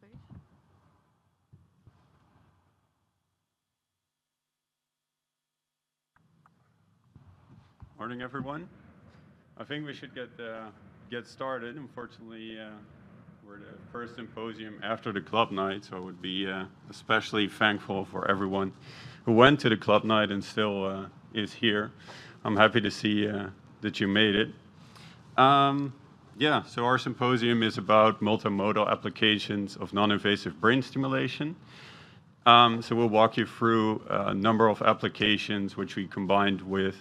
please. Morning, everyone. I think we should get started. Unfortunately, we're the first symposium after the club night, so I would be especially thankful for everyone who went to the club night and still is here. I'm happy to see that you made it. So our symposium is about multimodal applications of non-invasive brain stimulation. So we'll walk you through a number of applications which we combined with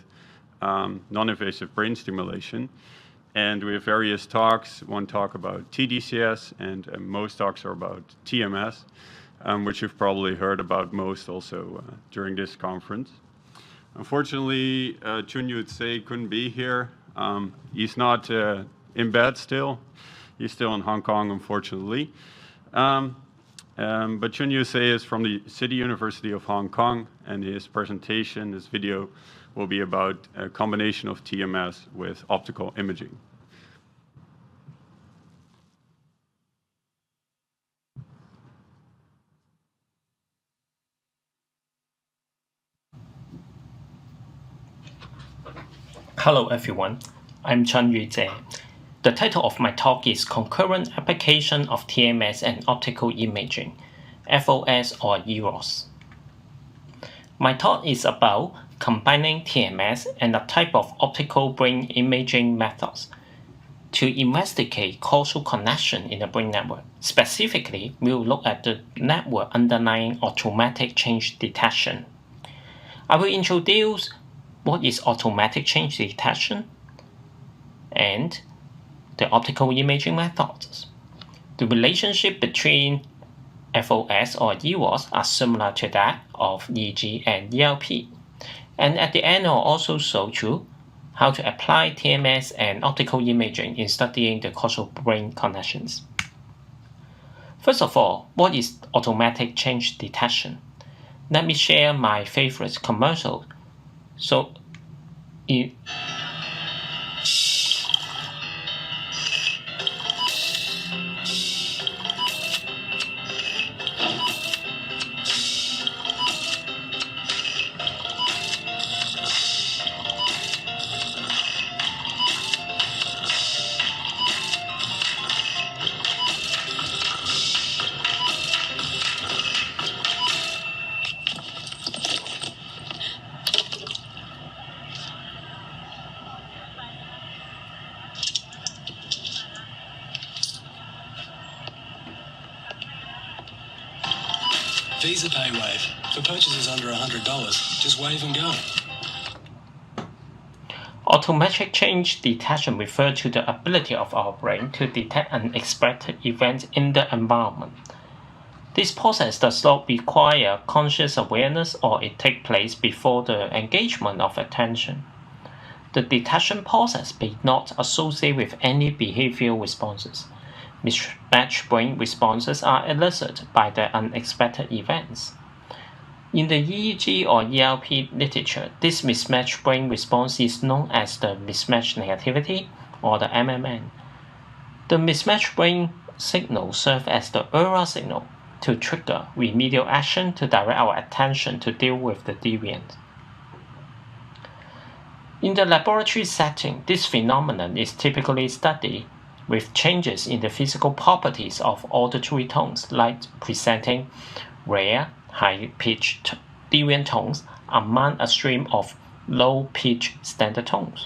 non-invasive brain stimulation. And we have various talks, one talk about TDCS, and most talks are about TMS, which you've probably heard about most also during this conference. Unfortunately, Chun-Yu Tsei couldn't be here. He's not in bed still. He's still in Hong Kong, unfortunately. But Chun-Yu Tsei is from the City University of Hong Kong, and his presentation, this video, will be about a combination of TMS with optical imaging. Hello everyone, I'm Chun-Yu Tsei. The title of my talk is Concurrent Application of TMS and Optical Imaging, FOS or EROS. My talk is about combining TMS and a type of optical brain imaging methods to investigate causal connection in the brain network. Specifically, we will look at the network underlying automatic change detection. I will introduce what is automatic change detection and the optical imaging methods. The relationship between FOS or EROS are similar to that of EEG and ELP. And at the end, I'll also show you how to apply TMS and optical imaging in studying the causal brain connections. First of all, what is automatic change detection? Let me share my favorite commercial. Visa Pay Wave. For purchases under $100, just wave and go. Automatic change detection refers to the ability of our brain to detect unexpected events in the environment. This process does not require conscious awareness, or it takes place before the engagement of attention. The detection process may not associate with any behavioral responses. Mismatched brain responses are elicited by the unexpected events. In the EEG or ELP literature, this mismatched brain response is known as the mismatch negativity or the MMN. The mismatched brain signal serves as the error signal to trigger remedial action to direct our attention to deal with the deviant. In the laboratory setting, this phenomenon is typically studied with changes in the physical properties of auditory tones, like presenting rare, high-pitched deviant tones among a stream of low-pitched standard tones.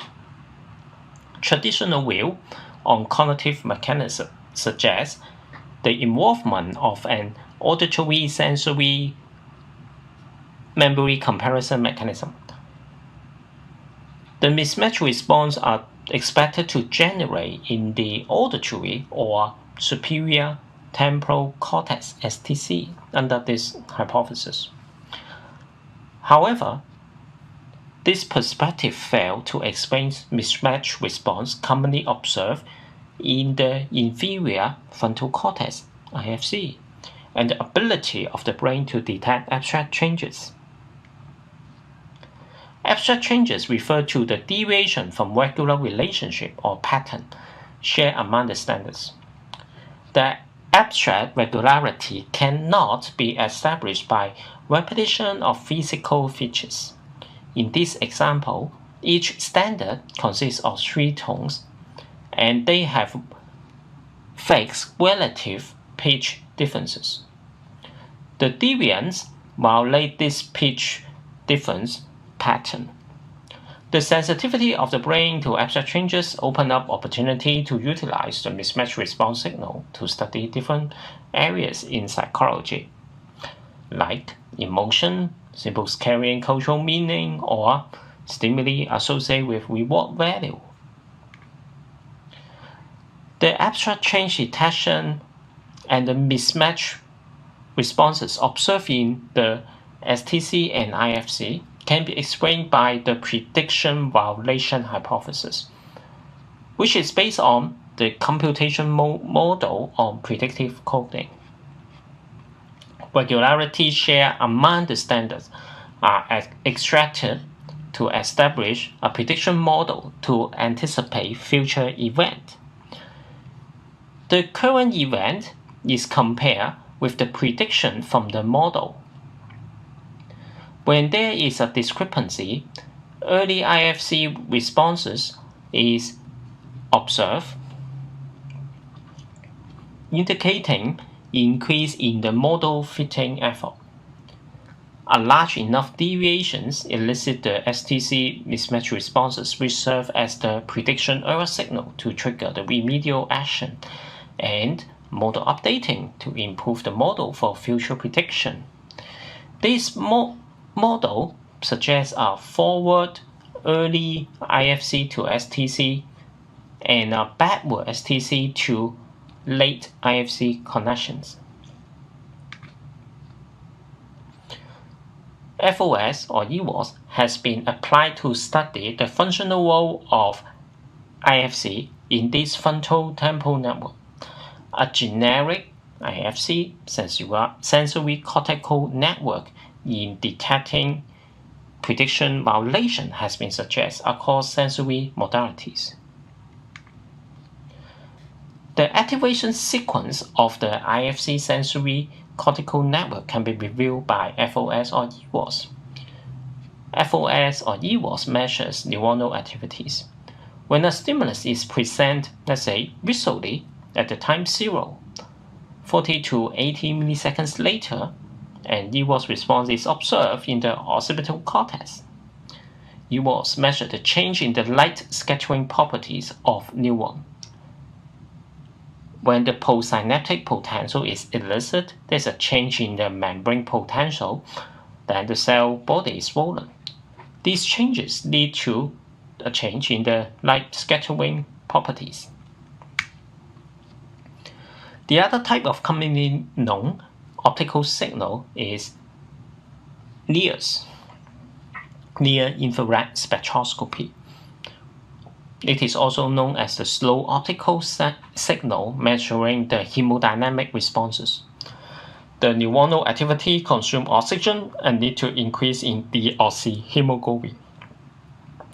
Traditional view on cognitive mechanism suggests the involvement of an auditory sensory memory comparison mechanism. The mismatch response are expected to generate in the auditory or superior temporal cortex (STC) under this hypothesis. However, this perspective fails to explain mismatch response commonly observed in the inferior frontal cortex (IFC) and the ability of the brain to detect abstract changes. Abstract changes refer to the deviation from regular relationship or pattern shared among the standards. The abstract regularity cannot be established by repetition of physical features. In this example, each standard consists of 3 tones, and they have fixed relative pitch differences. The deviance violate this pitch difference pattern. The sensitivity of the brain to abstract changes open up opportunity to utilize the mismatch response signal to study different areas in psychology, like emotion, symbols carrying cultural meaning, or stimuli associated with reward value. The abstract change detection and the mismatch responses observed in the STC and IFC can be explained by the prediction violation hypothesis, which is based on the computation model on predictive coding. Regularity shared among the standards are extracted to establish a prediction model to anticipate future events. The current event is compared with the prediction from the model. When there is a discrepancy, early IFC responses is observed, indicating increase in the model fitting effort. A large enough deviations elicit the STC mismatch responses, which serve as the prediction error signal to trigger the remedial action and model updating to improve the model for future prediction. This model suggests a forward early IFC to STC and a backward STC to late IFC connections. FOS or EWOS has been applied to study the functional role of IFC in this frontal-temporal network. A generic IFC sensory cortical network in detecting prediction violation has been suggested across sensory modalities. The activation sequence of the IFC sensory cortical network can be reviewed by FOS or EWOS. FOS or EWOS measures neuronal activities. When a stimulus is presented, let's say, visually at the time 0, 40 to 80 milliseconds later, and EWOS response is observed in the occipital cortex. EWOS measures the change in the light scattering properties of neuron. When the postsynaptic potential is elicited, there's a change in the membrane potential, then the cell body is swollen. These changes lead to a change in the light scattering properties. The other type of commonly known optical signal is NIBS, near infrared spectroscopy. It is also known as the slow optical signal measuring the hemodynamic responses. The neuronal activity consumes oxygen and leads to increase in deoxyhemoglobin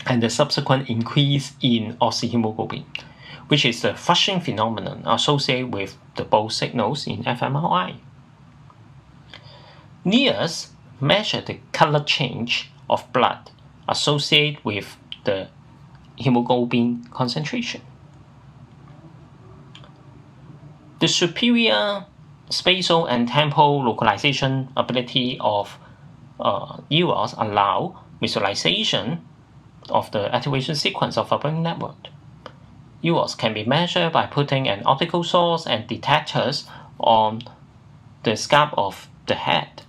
and the subsequent increase in oxyhemoglobin, which is the flushing phenomenon associated with the both signals in fMRI. NIBS measure the color change of blood associated with the hemoglobin concentration. The superior spatial and temporal localization ability of EWOS allow visualization of the activation sequence of a brain network. EWOS can be measured by putting an optical source and detectors on the scalp of the head.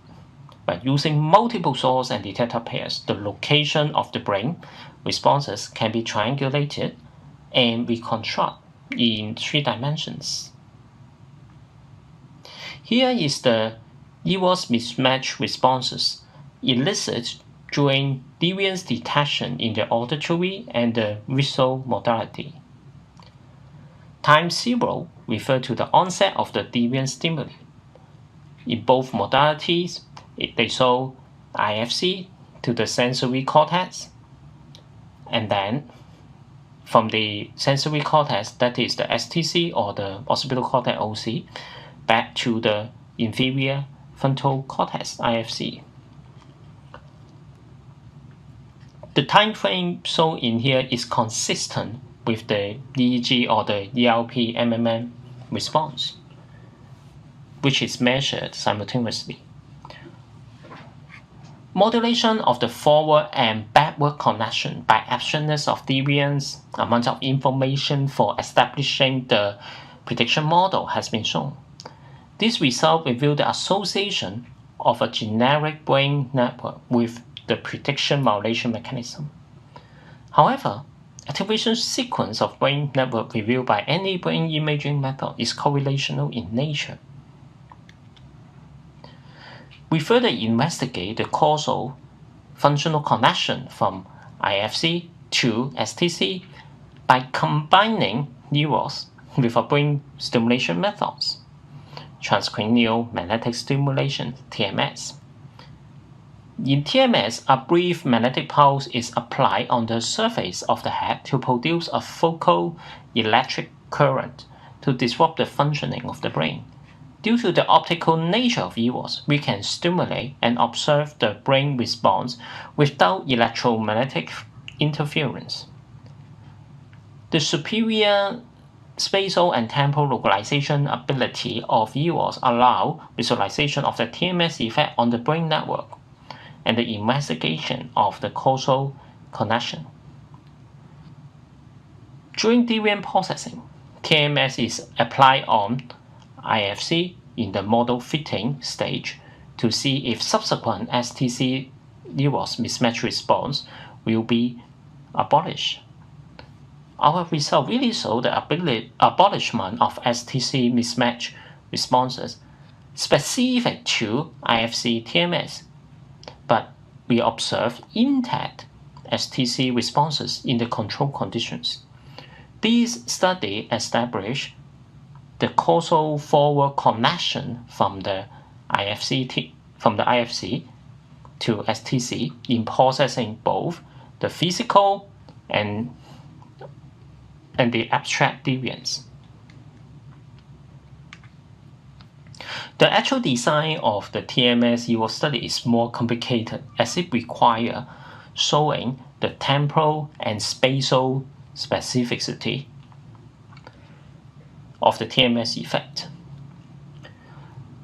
By using multiple source and detector pairs, the location of the brain responses can be triangulated and reconstructed in 3 dimensions. Here is the EWOS mismatch responses elicited during deviance detection in the auditory and the visual modality. Time 0 refers to the onset of the deviance stimuli. In both modalities, they show IFC to the sensory cortex, and then from the sensory cortex, that is the STC or the occipital cortex OC, back to the inferior frontal cortex IFC. The time frame shown in here is consistent with the EEG or the ERP MMM response, which is measured simultaneously. Modulation of the forward and backward connection by absence of deviance, amount of information for establishing the prediction model has been shown. This result reveals the association of a generic brain network with the prediction modulation mechanism. However, activation sequence of brain network revealed by any brain imaging method is correlational in nature. We further investigate the causal functional connection from IFC to STC by combining neurons with a brain stimulation methods, transcranial magnetic stimulation, TMS. In TMS, a brief magnetic pulse is applied on the surface of the head to produce a focal electric current to disrupt the functioning of the brain. Due to the optical nature of EROS, we can stimulate and observe the brain response without electromagnetic interference. The superior spatial and temporal localization ability of EROS allow visualization of the TMS effect on the brain network and the investigation of the causal connection. During deviant processing, TMS is applied on IFC in the model fitting stage to see if subsequent STC EROS mismatch response will be abolished. Our result really show the abolishment of STC mismatch responses specific to IFC TMS, but we observe intact STC responses in the control conditions. These studies establish the causal forward connection from the IFC to STC in processing both the physical and the abstract deviance. The actual design of the TMS EROS study is more complicated as it requires showing the temporal and spatial specificity of the TMS effect.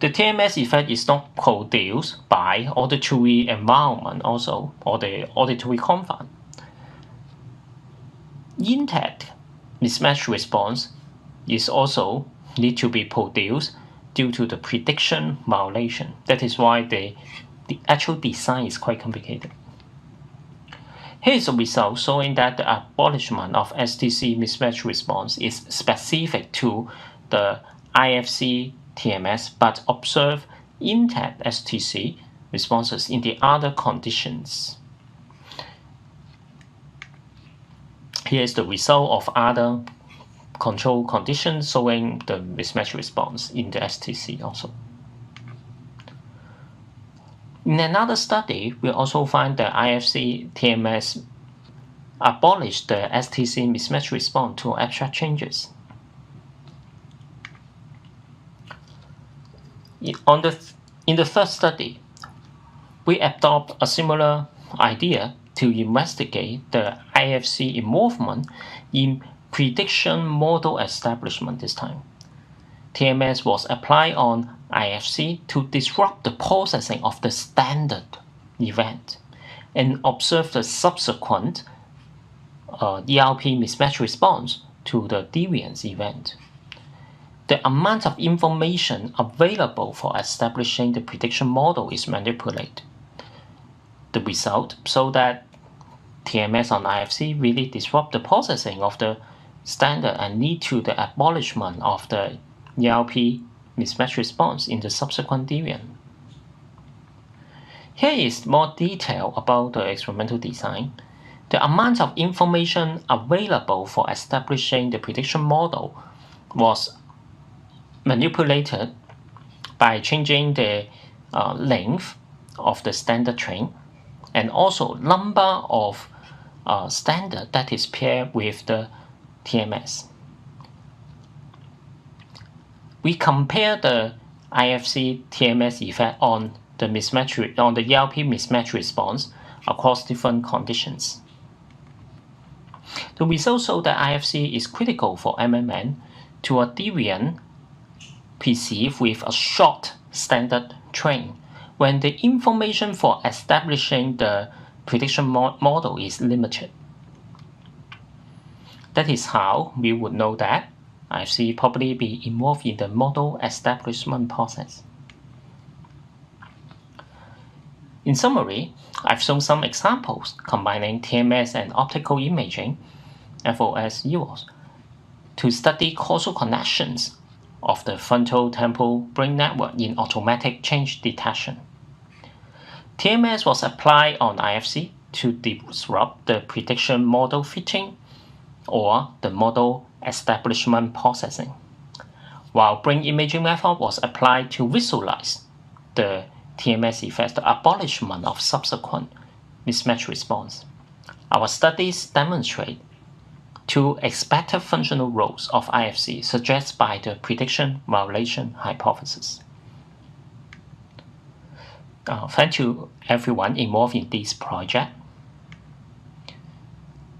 The TMS effect is not produced by auditory environment also, or the auditory confine. Intact mismatch response is also need to be produced due to the prediction violation. That is why the actual design is quite complicated. Here is a result showing that the abolishment of STC mismatch response is specific to the IFC TMS, but observe intact STC responses in the other conditions. Here is the result of other control conditions showing the mismatch response in the STC also. In another study, we also find the IFC TMS abolished the STC mismatch response to abstract changes. In the first study, we adopt a similar idea to investigate the IFC involvement in prediction model establishment this time. TMS was applied on IFC to disrupt the processing of the standard event and observe the subsequent ERP mismatch response to the deviance event. The amount of information available for establishing the prediction model is manipulated. The result shows that TMS on IFC really disrupt the processing of the standard and lead to the abolishment of the ERP mismatch response in the subsequent deviant. Here is more detail about the experimental design. The amount of information available for establishing the prediction model was manipulated by changing the length of the standard train and also number of standard that is paired with the TMS. we compare the IFC TMS effect on the ELP mismatch response across different conditions. The results show that IFC is critical for MMN to a deviant perceived with a short standard train when the information for establishing the prediction model is limited. That is how we would know that IFC probably be involved in the model establishment process. In summary, I've shown some examples combining TMS and optical imaging, FOS, EROS, to study causal connections of the frontal-temporal brain network in automatic change detection. TMS was applied on IFC to disrupt the prediction model fitting or the model establishment processing, while brain imaging method was applied to visualize the TMS effects, the abolishment of subsequent mismatch response. Our studies demonstrate two expected functional roles of IFC suggested by the prediction violation hypothesis. Thank you everyone involved in this project.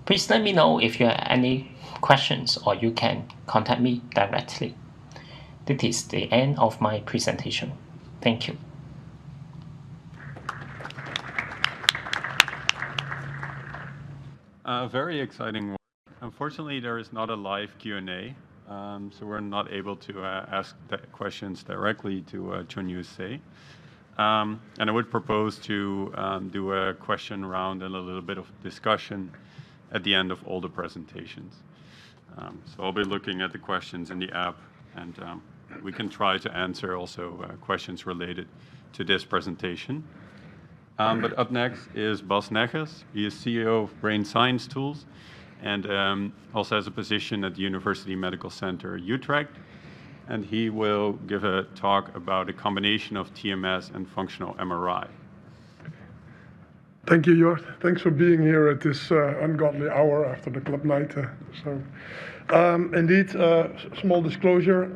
Please let me know if you have any questions or you can contact me directly. This is the end of my presentation. Thank you. Very exciting work. Unfortunately, there is not a live Q&A, so we're not able to ask questions directly to Chunyu Se. And I would propose to do a question round and a little bit of discussion at the end of all the presentations. So I'll be looking at the questions in the app, and we can try to answer also questions related to this presentation. But up next is Bas Neges. He is CEO of Brain Science Tools and also has a position at the University Medical Center Utrecht. And he will give a talk about a combination of TMS and functional MRI. Thank you, Jord. Thanks for being here at this ungodly hour after the club night. Indeed, small disclosure,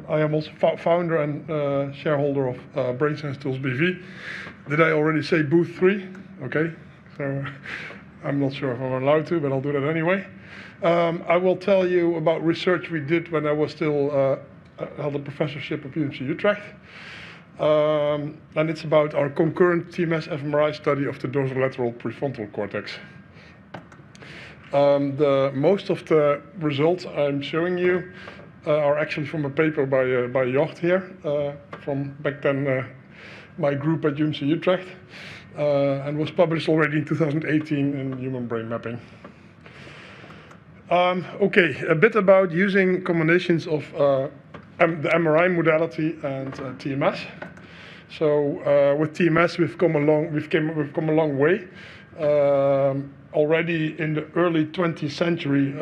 I am also founder and shareholder of Brain Science Tools BV. Did I already say booth 3? Okay, so I'm not sure if I'm allowed to, but I'll do that anyway. I will tell you about research we did when I was still held a professorship at University of Utrecht. And it's about our concurrent TMS fMRI study of the dorsolateral prefrontal cortex. Most of the results I'm showing you are actually from a paper by Jord here, from back then my group at University of Utrecht, and was published already in 2018 in Human Brain Mapping. Okay, a bit about using combinations of the MRI modality and TMS. So with TMS, we've come a long way. Already in the early 20th century,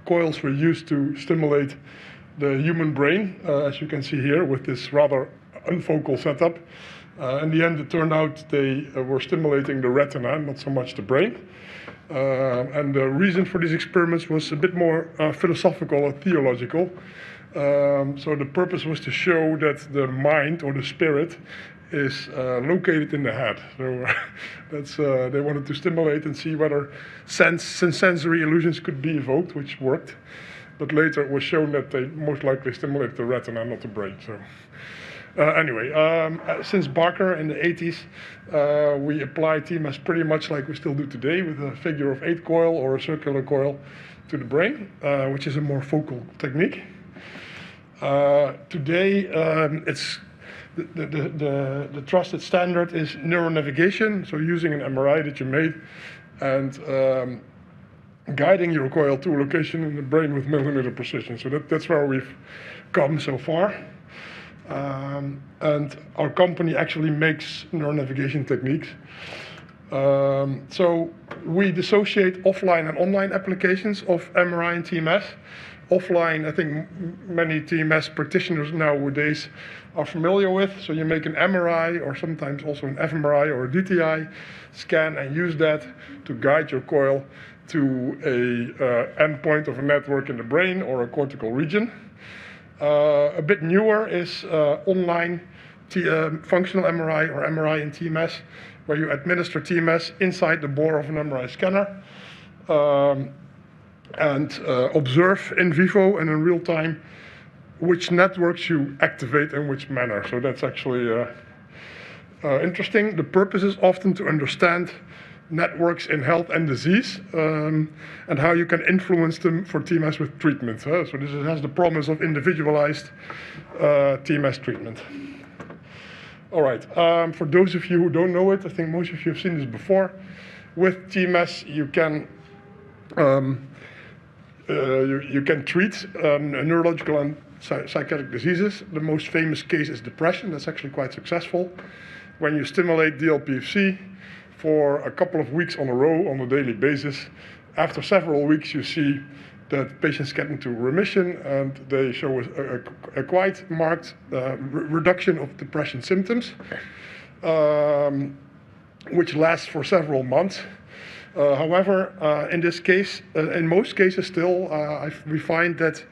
coils were used to stimulate the human brain, as you can see here, with this rather unfocal setup. In the end, it turned out they were stimulating the retina, not so much the brain. And the reason for these experiments was a bit more philosophical or theological. So the purpose was to show that the mind or the spirit is located in the head. So that's they wanted to stimulate and see whether sensory illusions could be evoked, which worked. But later it was shown that they most likely stimulate the retina, not the brain. So anyway, since Barker in the 80s, we applied TMS pretty much like we still do today, with a figure of 8 coil or a circular coil to the brain, which is a more focal technique. Today, it's the trusted standard is neuronavigation, so using an MRI that you made and guiding your coil to a location in the brain with millimeter precision. So that's where we've come so far. And our company actually makes neuronavigation techniques. So we dissociate offline and online applications of MRI and TMS. Offline, I think many TMS practitioners nowadays are familiar with. So you make an MRI or sometimes also an fMRI or a DTI scan and use that to guide your coil to a endpoint of a network in the brain or a cortical region. A bit newer is online functional MRI or MRI in TMS, where you administer TMS inside the bore of an MRI scanner and observe in vivo and in real time which networks you activate in which manner. So that's actually interesting. The purpose is often to understand networks in health and disease and how you can influence them for TMS with treatment. So this has the promise of individualized TMS treatment. All right, for those of you who don't know it, I think most of you have seen this before. With TMS, you can treat neurological and psychiatric diseases. The most famous case is depression. That's actually quite successful. When you stimulate DLPFC for a couple of weeks on a row on a daily basis, after several weeks you see that patients get into remission and they show a quite marked reduction of depression symptoms, which lasts for several months. However, in this case, in most cases still, we find that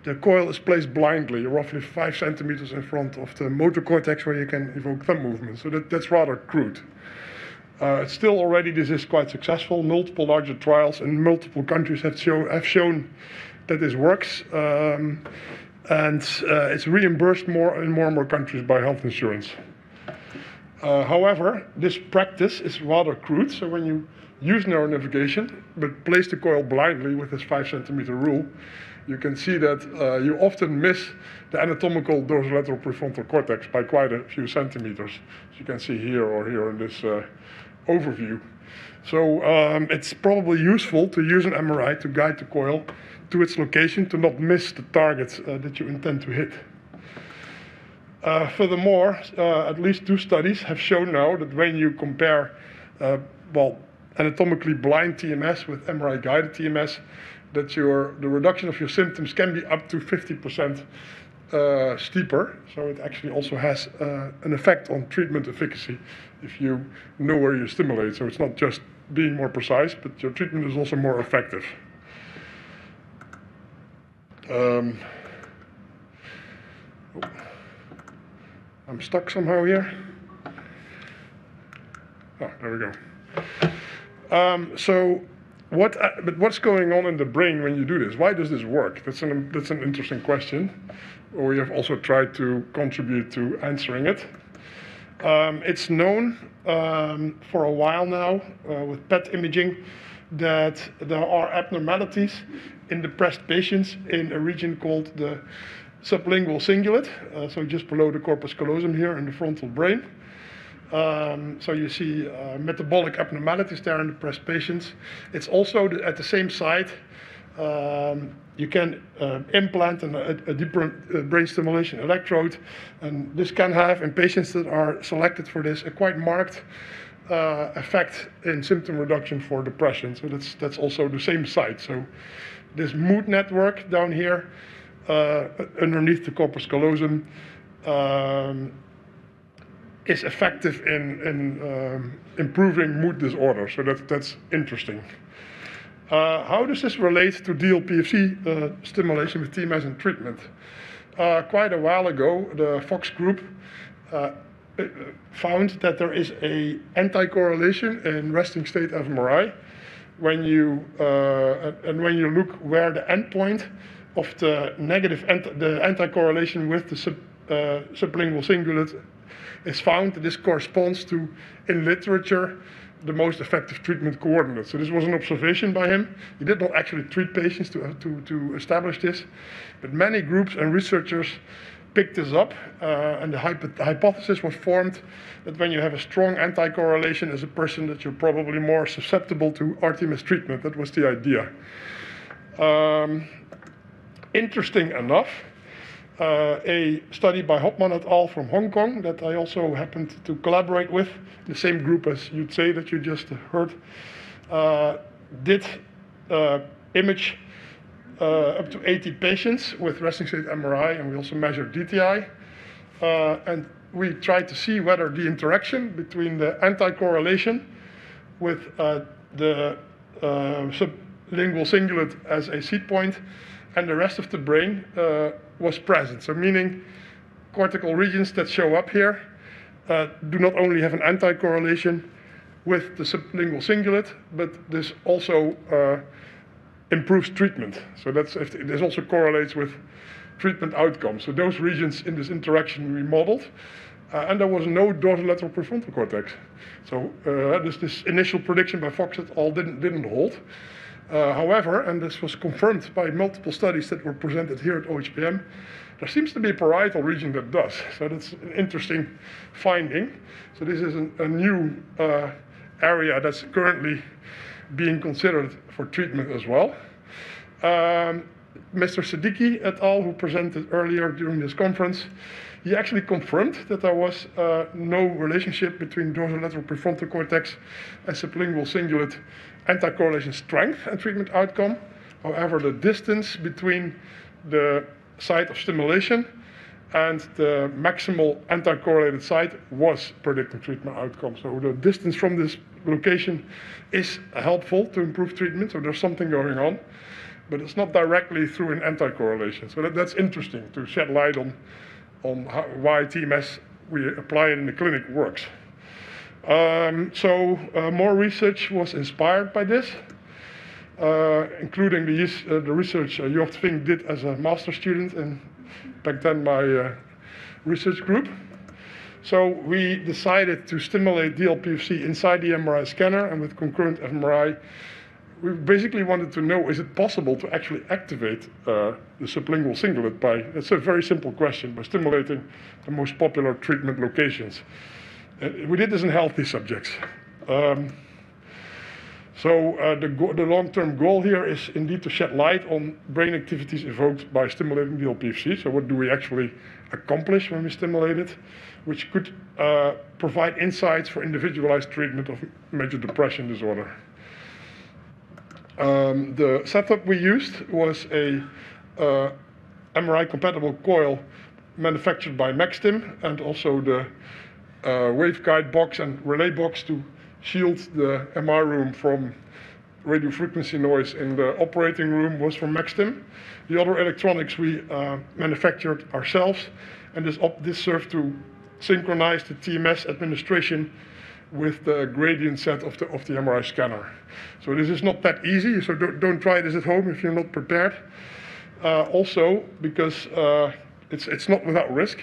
the coil is placed blindly, roughly 5 centimeters in front of the motor cortex where you can evoke thumb movement. So that's rather crude. Still already this is quite successful. Multiple larger trials in multiple countries have shown that this works. And it's reimbursed in more and more countries by health insurance. However, this practice is rather crude. So when you use neuronavigation, but place the coil blindly with this 5 centimeter rule, you can see that you often miss the anatomical dorsolateral prefrontal cortex by quite a few centimeters, as you can see here or here in this overview. So it's probably useful to use an MRI to guide the coil to its location to not miss the target that you intend to hit. Furthermore, at least 2 studies have shown now that when you compare anatomically blind TMS with MRI-guided TMS, that the reduction of your symptoms can be up to 50% steeper. So it actually also has an effect on treatment efficacy if you know where you stimulate. So it's not just being more precise, but your treatment is also more effective. I'm stuck somehow here. Oh, there we go. But what's going on in the brain when you do this? Why does this work? That's an interesting question. We have also tried to contribute to answering it. It's known for a while now with PET imaging that there are abnormalities in depressed patients in a region called the sublingual cingulate, so just below the corpus callosum here in the frontal brain. So you see metabolic abnormalities there in depressed patients. It's also at the same site. You can implant a deeper brain stimulation electrode, and this can have, in patients that are selected for this, a quite marked effect in symptom reduction for depression. So that's also the same site. So this mood network down here underneath the corpus callosum is effective in improving mood disorder. So that's interesting. How does this relate to DLPFC stimulation with TMS and treatment? Quite a while ago, the Fox group found that there is an anti-correlation in resting state fMRI when you look where the endpoint of the anti-correlation with the sublingual cingulate is found. This corresponds to, in literature, the most effective treatment coordinate. So this was an observation by him. He did not actually treat patients to establish this, but many groups and researchers picked this up, and the hypothesis was formed that when you have a strong anti-correlation as a person, that you're probably more susceptible to RTMS treatment. That was the idea. Interesting enough, a study by Hopman et al. From Hong Kong that I also happened to collaborate with, the same group as you'd say that you just heard, did image up to 80 patients with resting state MRI, and we also measured DTI. And we tried to see whether the interaction between the anti-correlation with the sublingual cingulate as a seed point and the rest of the brain was present. So meaning cortical regions that show up here do not only have an anti-correlation with the sublingual cingulate, but this also improves treatment. So this also correlates with treatment outcomes. So those regions in this interaction we modeled, and there was no dorsolateral prefrontal cortex. So this initial prediction by Fox et al. didn't hold. However, and this was confirmed by multiple studies that were presented here at OHBM, there seems to be a parietal region that does. So that's an interesting finding. So this is a new area that's currently being considered for treatment as well. Mr. Siddiqui et al., who presented earlier during this conference, he actually confirmed that there was no relationship between dorsolateral prefrontal cortex and sublingual cingulate anti-correlation strength and treatment outcome. However, the distance between the site of stimulation and the maximal anti-correlated site was predicting treatment outcome. So the distance from this location is helpful to improve treatment, so there's something going on, but it's not directly through an anti-correlation. So that's interesting to shed light on why TMS, we apply it in the clinic, works. More research was inspired by this, including the research Jord Vink did as a master student in, back then, my research group. So we decided to stimulate DLPFC inside the MRI scanner, and with concurrent fMRI, we basically wanted to know, is it possible to actually activate the sublingual cingulate by, it's a very simple question, by stimulating the most popular treatment locations. We did this in healthy subjects. The long-term goal here is indeed to shed light on brain activities evoked by stimulating DLPFC. So what do we actually accomplish when we stimulate it, which could provide insights for individualized treatment of major depression disorder. The setup we used was a MRI-compatible coil manufactured by MaxStim, and also the waveguide box and relay box to shield the MR room from radio frequency noise in the operating room was from MaxStim. The other electronics we manufactured ourselves, and this served to synchronize the TMS administration with the gradient set of the MRI scanner. So this is not that easy, so don't try this at home if you're not prepared. Also, because it's not without risk.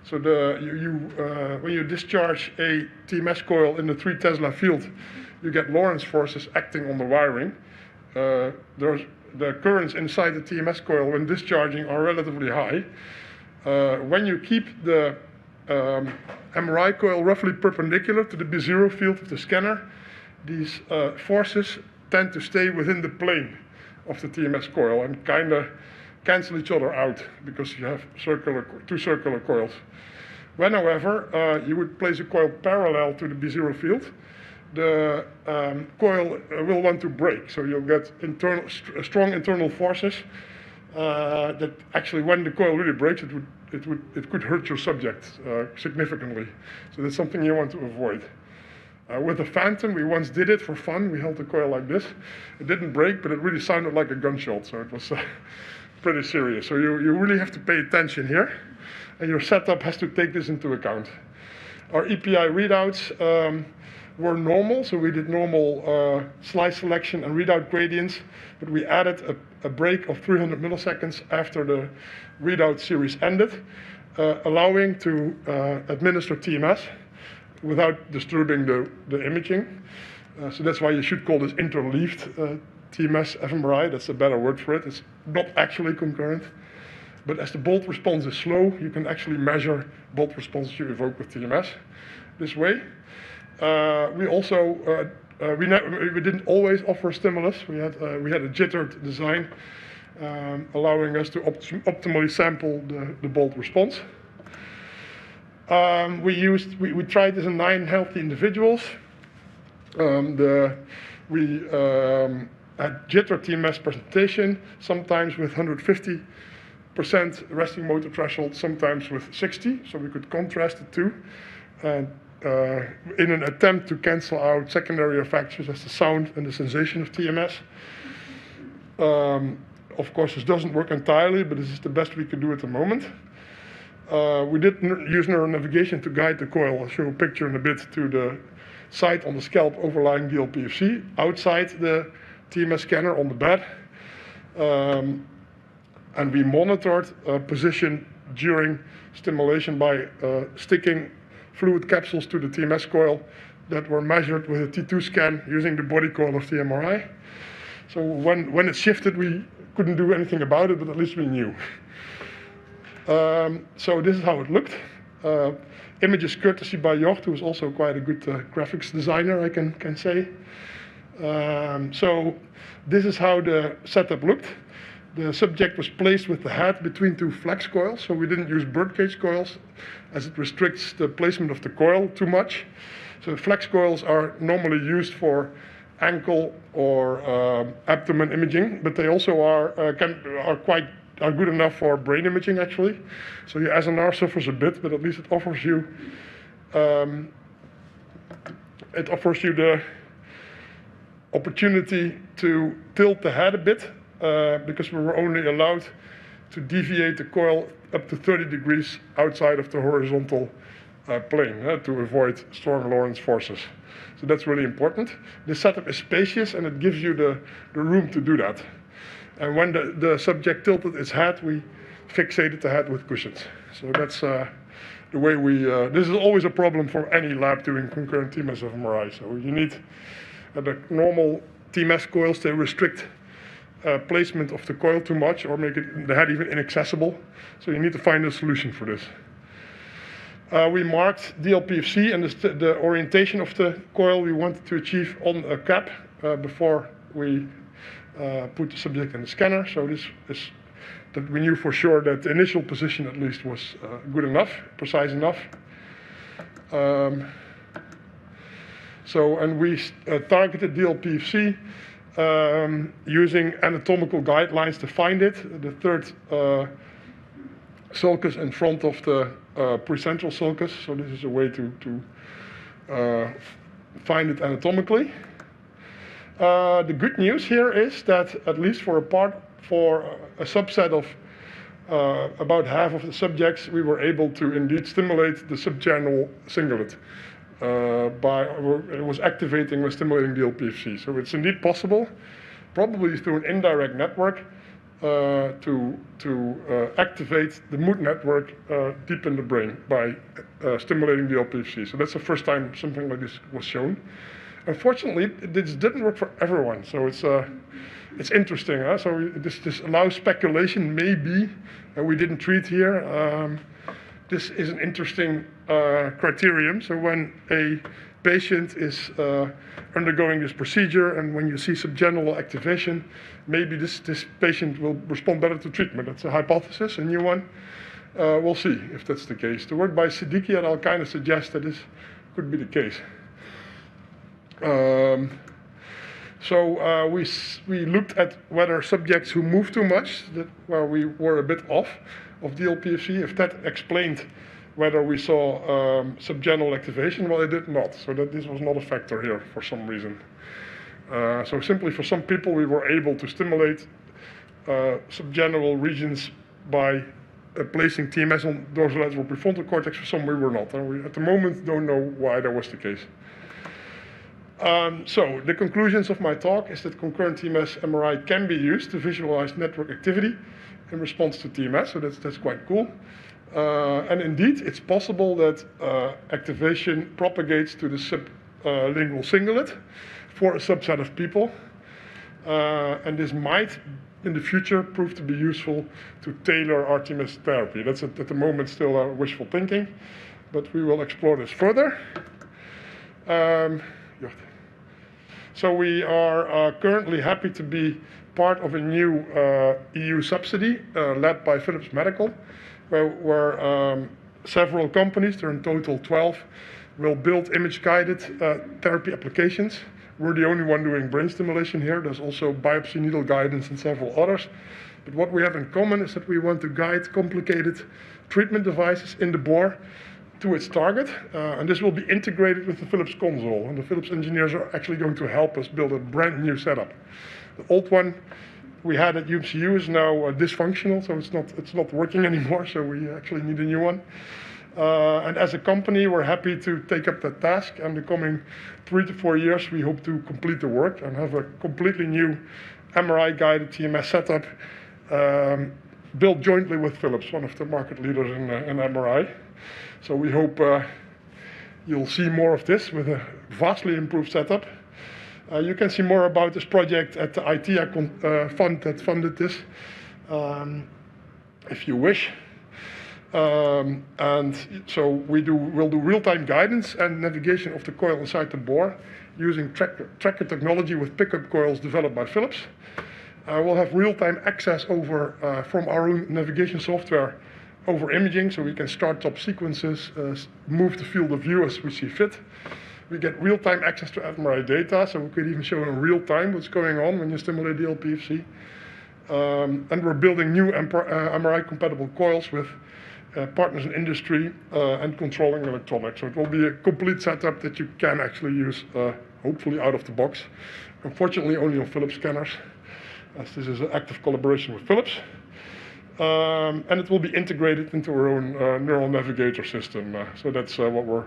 So when you discharge a TMS coil in the 3 Tesla field, you get Lorentz forces acting on the wiring. The currents inside the TMS coil when discharging are relatively high. When you keep the MRI coil roughly perpendicular to the B0 field of the scanner, these forces tend to stay within the plane of the TMS coil and kind of cancel each other out because you have two circular coils. When, however, you would place a coil parallel to the B0 field, the coil will want to break. So you'll get strong internal forces that actually, when the coil really breaks, it could hurt your subject significantly. So that's something you want to avoid. With the Phantom, we once did it for fun. We held the coil like this. It didn't break, but it really sounded like a gunshot. So it was pretty serious. So you really have to pay attention here. And your setup has to take this into account. Our EPI readouts were normal. So we did normal slice selection and readout gradients. But we added a break of 300 milliseconds after the readout series ended, allowing to administer TMS without disturbing the imaging. So that's why you should call this interleaved TMS fMRI. That's a better word for it. It's not actually concurrent. But as the bolt response is slow, you can actually measure bolt responses you evoke with TMS this way. We also we didn't always offer stimulus. We had a jittered design, allowing us to optimally sample the bolt response. We tried this in 9 healthy individuals. We had jitter TMS presentation, sometimes with 150% resting motor threshold, sometimes with 60, so we could contrast the two. And in an attempt to cancel out secondary effects such as the sound and the sensation of TMS. Of course, this doesn't work entirely, but this is the best we can do at the moment. We did use neural navigation to guide the coil. I'll show a picture in a bit to the site on the scalp overlying DLPFC, outside the TMS scanner on the bed. And we monitored position during stimulation by sticking fluid capsules to the TMS coil that were measured with a T2 scan using the body coil of the MRI. So when it shifted, we couldn't do anything about it, but at least we knew. So this is how it looked. Images courtesy by Jord, who is also quite a good graphics designer, I can say. So this is how the setup looked. The subject was placed with the head between two flex coils, so we didn't use birdcage coils, as it restricts the placement of the coil too much. So flex coils are normally used for ankle or abdomen imaging, but they also are good enough for brain imaging, actually. So your SNR suffers a bit, but at least it offers you the opportunity to tilt the head a bit, because we were only allowed to deviate the coil up to 30 degrees outside of the horizontal plane to avoid strong Lorentz forces. So that's really important. The setup is spacious, and it gives you the room to do that. And when the subject tilted its head, we fixated the head with cushions. So that's the way we, this is always a problem for any lab doing concurrent TMS fMRI. So you need the normal TMS coils, they restrict placement of the coil too much or make the head even inaccessible. So you need to find a solution for this. We marked DLPFC and the orientation of the coil we wanted to achieve on a cap before we put the subject in the scanner. So this is that we knew for sure that the initial position at least was good enough, precise enough. And we targeted DLPFC using anatomical guidelines to find it. The third sulcus in front of the precentral sulcus. So this is a way to find it anatomically. The good news here is that at least for a subset of about half of the subjects, we were able to indeed stimulate the subchannel cingulate. It was activating when stimulating DLPFC. So it's indeed possible, probably through an indirect network, to activate the mood network deep in the brain by stimulating DLPFC. So that's the first time something like this was shown. Unfortunately, this didn't work for everyone. So it's interesting. So this allows speculation, maybe, and we didn't treat here. This is an interesting criterion. So when a patient is undergoing this procedure and when you see subgenural activation, maybe this patient will respond better to treatment. That's a hypothesis, a new one. We'll see if that's the case. The work by Siddiqui et al. Kind of suggests that this could be the case. We looked at whether subjects who moved too much, where we were a bit off of DLPFC, if that explained whether we saw subgenural activation. Well, it did not, so that this was not a factor here for some reason. So simply for some people we were able to stimulate subgenural regions by placing TMS on dorsolateral prefrontal cortex. For some we were not. We at the moment don't know why that was the case. So the conclusions of my talk is that concurrent TMS MRI can be used to visualize network activity in response to TMS, so that's quite cool. And indeed, it's possible that activation propagates to the sublingual cingulate for a subset of people. And this might, in the future, prove to be useful to tailor our TMS therapy. That's at the moment still wishful thinking, but we will explore this further. So we are currently happy to be part of a new EU subsidy led by Philips Medical, where several companies, there are in total 12, will build image-guided therapy applications. We're the only one doing brain stimulation here. There's also biopsy needle guidance and several others. But what we have in common is that we want to guide complicated treatment devices in the bore to its target, and this will be integrated with the Philips console, and the Philips engineers are actually going to help us build a brand new setup. The old one we had at UMCU is now dysfunctional, so it's not working anymore. So we actually need a new one. And as a company, we're happy to take up that task. And the coming 3 to 4 years, we hope to complete the work and have a completely new MRI-guided TMS setup built jointly with Philips, one of the market leaders in MRI. So we hope you'll see more of this with a vastly improved setup. You can see more about this project at the ITEA fund that funded this, if you wish. And so we'll do real-time guidance and navigation of the coil inside the bore using tracker technology with pickup coils developed by Philips. We'll have real-time access over from our own navigation software over imaging, so we can start top sequences, move the field of view as we see fit. We get real-time access to MRI data, so we could even show in real time what's going on when you stimulate the LPFC. And we're building new MRI-compatible coils with partners in industry and controlling electronics. So it will be a complete setup that you can actually use, hopefully out of the box. Unfortunately, only on Philips scanners, as this is an active collaboration with Philips. And it will be integrated into our own neural navigator system. So that's what we're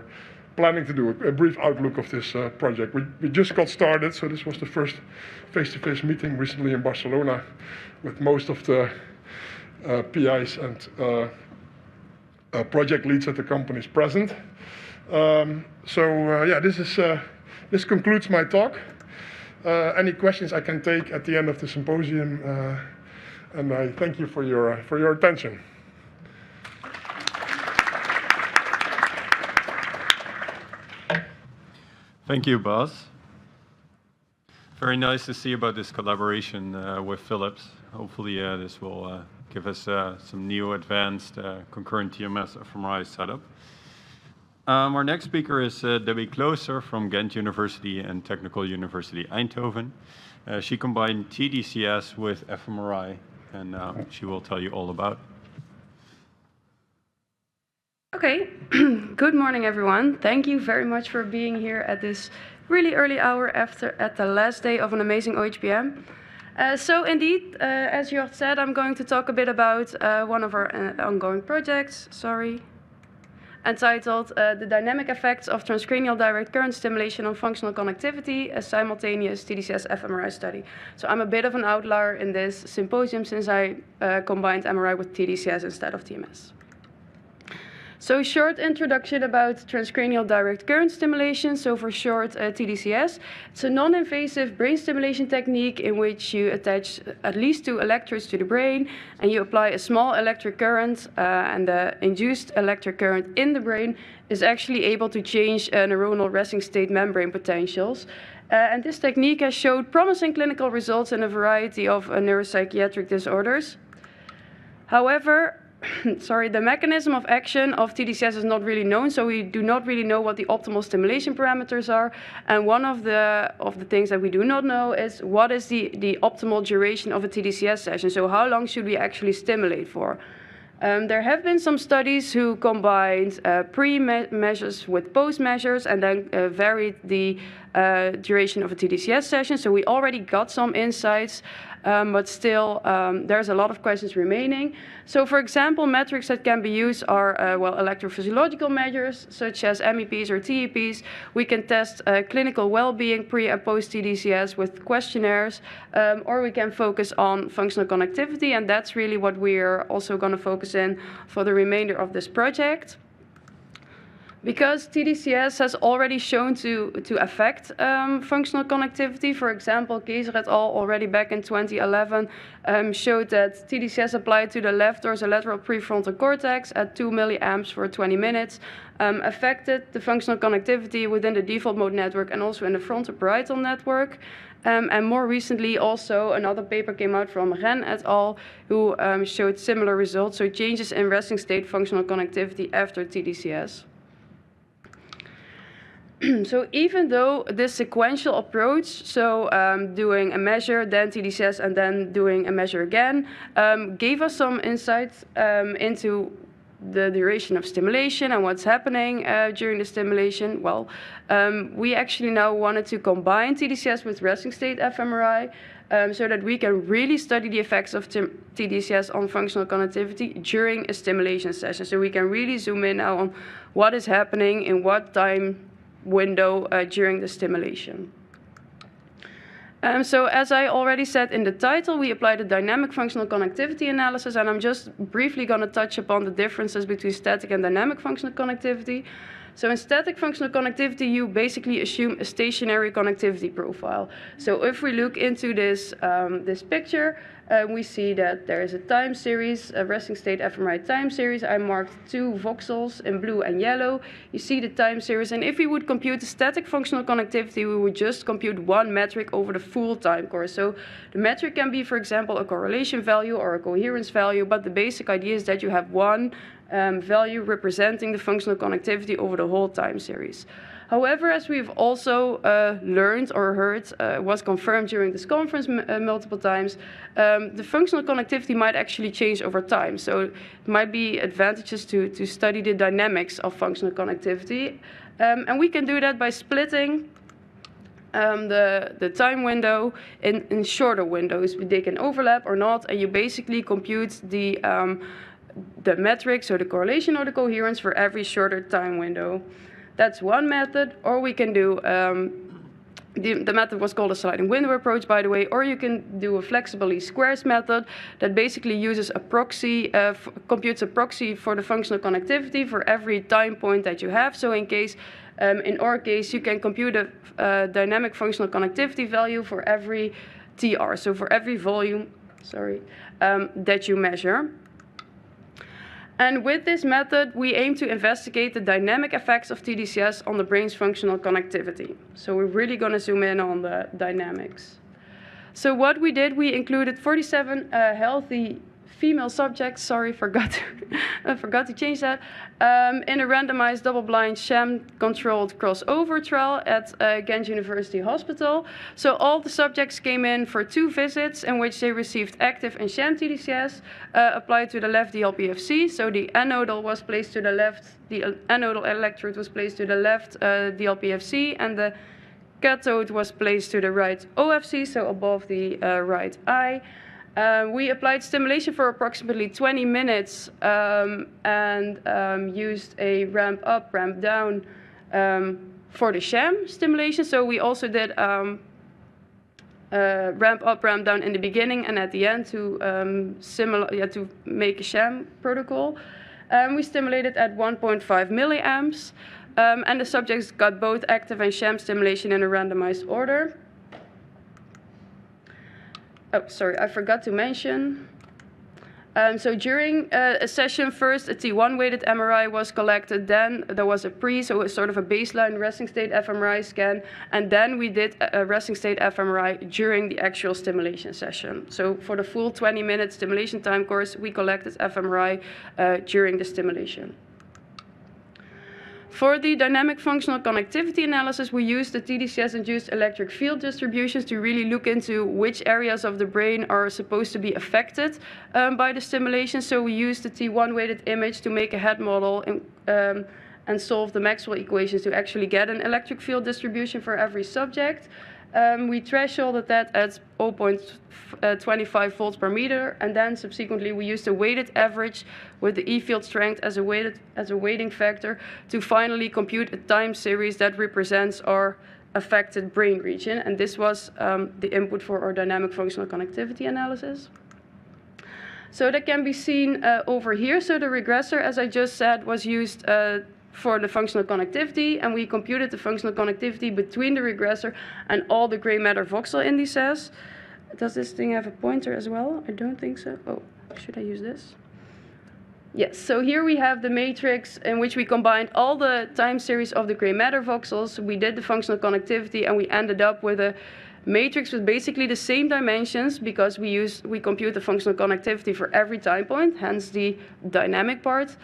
planning to do, a brief outlook of this project. We just got started, so this was the first face-to-face meeting recently in Barcelona with most of the PIs and project leads at the companies present. Yeah, this concludes my talk. Any questions I can take at the end of the symposium, and I thank you for your attention. Thank you, Bas. Very nice to see about this collaboration with Philips. Hopefully this will give us some new advanced concurrent TMS fMRI setup. Our next speaker is Debbie Klooster from Ghent University and Technical University Eindhoven. She combined TDCS with fMRI, and she will tell you all about it. Okay, good morning everyone. Thank you very much for being here at this really early hour at the last day of an amazing OHBM. So indeed, as Jord said, I'm going to talk a bit about one of our ongoing projects, entitled The Dynamic Effects of Transcranial Direct Current Stimulation on Functional Connectivity, a Simultaneous TDCS fMRI Study. So I'm a bit of an outlier in this symposium since I combined MRI with TDCS instead of TMS. So a short introduction about transcranial direct current stimulation, so for short TDCS. It's a non-invasive brain stimulation technique in which you attach at least 2 electrodes to the brain and you apply a small electric current, and the induced electric current in the brain is actually able to change neuronal resting state membrane potentials. And this technique has showed promising clinical results in a variety of neuropsychiatric disorders. However, the mechanism of action of TDCS is not really known, so we do not really know what the optimal stimulation parameters are. And one of the things that we do not know is what is the optimal duration of a TDCS session. So how long should we actually stimulate for? There have been some studies who combined pre-measures with post-measures and then varied the duration of a TDCS session. So we already got some insights, but still there's a lot of questions remaining. So for example, metrics that can be used are electrophysiological measures such as MEPs or TEPs. We can test clinical well-being pre and post TDCS with questionnaires, or we can focus on functional connectivity, and that's really what we're also going to focus in for the remainder of this project. Because TDCS has already shown to affect functional connectivity. For example, Kaiser et al. Already back in 2011 showed that TDCS applied to the left dorsolateral prefrontal cortex at 2 milliamps for 20 minutes affected the functional connectivity within the default mode network and also in the frontoparietal network. And more recently, also another paper came out from Ren et al. Who showed similar results, so changes in resting state functional connectivity after TDCS. So even though this sequential approach, so doing a measure, then TDCS, and then doing a measure again, gave us some insights into the duration of stimulation and what's happening during the stimulation? Well, we actually now wanted to combine TDCS with resting state fMRI so that we can really study the effects of TDCS on functional connectivity during a stimulation session. So we can really zoom in now on what is happening in what time window during the stimulation. So as I already said in the title, we applied a dynamic functional connectivity analysis, and I'm just briefly going to touch upon the differences between static and dynamic functional connectivity. So in static functional connectivity, you basically assume a stationary connectivity profile. So if we look into this, this picture, we see that there is a time series, a resting state fMRI time series. I marked 2 voxels in blue and yellow. You see the time series, and if we would compute the static functional connectivity, we would just compute one metric over the full time course. So the metric can be, for example, a correlation value or a coherence value, but the basic idea is that you have one value representing the functional connectivity over the whole time series. However, as we've also learned or heard, was confirmed during this conference multiple times, the functional connectivity might actually change over time. So it might be advantageous to study the dynamics of functional connectivity. And we can do that by splitting the time window in shorter windows. They can overlap or not, and you basically compute the metrics or the correlation or the coherence for every shorter time window. That's one method, or we can do, the method was called a sliding window approach, by the way, or you can do a flexible least squares method that basically uses a proxy, computes a proxy for the functional connectivity for every time point that you have. So in case, in our case, you can compute a dynamic functional connectivity value for every TR, so for every volume, that you measure. And with this method, we aim to investigate the dynamic effects of TDCS on the brain's functional connectivity. So we're really going to zoom in on the dynamics. So what we did, we included 47 healthy female subjects, forgot to change that, in a randomized double-blind sham-controlled crossover trial at Ghent University Hospital. So all the subjects came in for 2 visits in which they received active and sham TDCS applied to the left DLPFC. So the anodal was placed to the left, the anodal electrode was placed to the left DLPFC, and the cathode was placed to the right OFC, so above the right eye. We applied stimulation for approximately 20 minutes and used a ramp up, ramp down for the sham stimulation. So we also did ramp up, ramp down in the beginning and at the end to to make a sham protocol. We stimulated at 1.5 milliamps, and the subjects got both active and sham stimulation in a randomized order. Oh, sorry, I forgot to mention. So during a session, first a T1 weighted MRI was collected, then there was a so sort of a baseline resting state fMRI scan, and then we did a resting state fMRI during the actual stimulation session. So for the full 20-minute stimulation time course, we collected fMRI during the stimulation. For the dynamic functional connectivity analysis, we used the TDCS-induced electric field distributions to really look into which areas of the brain are supposed to be affected by the stimulation. So we used the T1 weighted image to make a head model and solve the Maxwell equations to actually get an electric field distribution for every subject. We thresholded that at 0.25 volts per meter, and then subsequently we used a weighted average with the E field strength as a weighting factor to finally compute a time series that represents our affected brain region. And this was the input for our dynamic functional connectivity analysis. So that can be seen over here. So the regressor, as I just said, was used for the functional connectivity, and we computed the functional connectivity between the regressor and all the gray matter voxel indices. Does this thing have a pointer as well? I don't think so. Oh, should I use this? Yes, so here we have the matrix in which we combined all the time series of the gray matter voxels. We did the functional connectivity, and we ended up with a matrix with basically the same dimensions because we compute the functional connectivity for every time point, hence the dynamic part.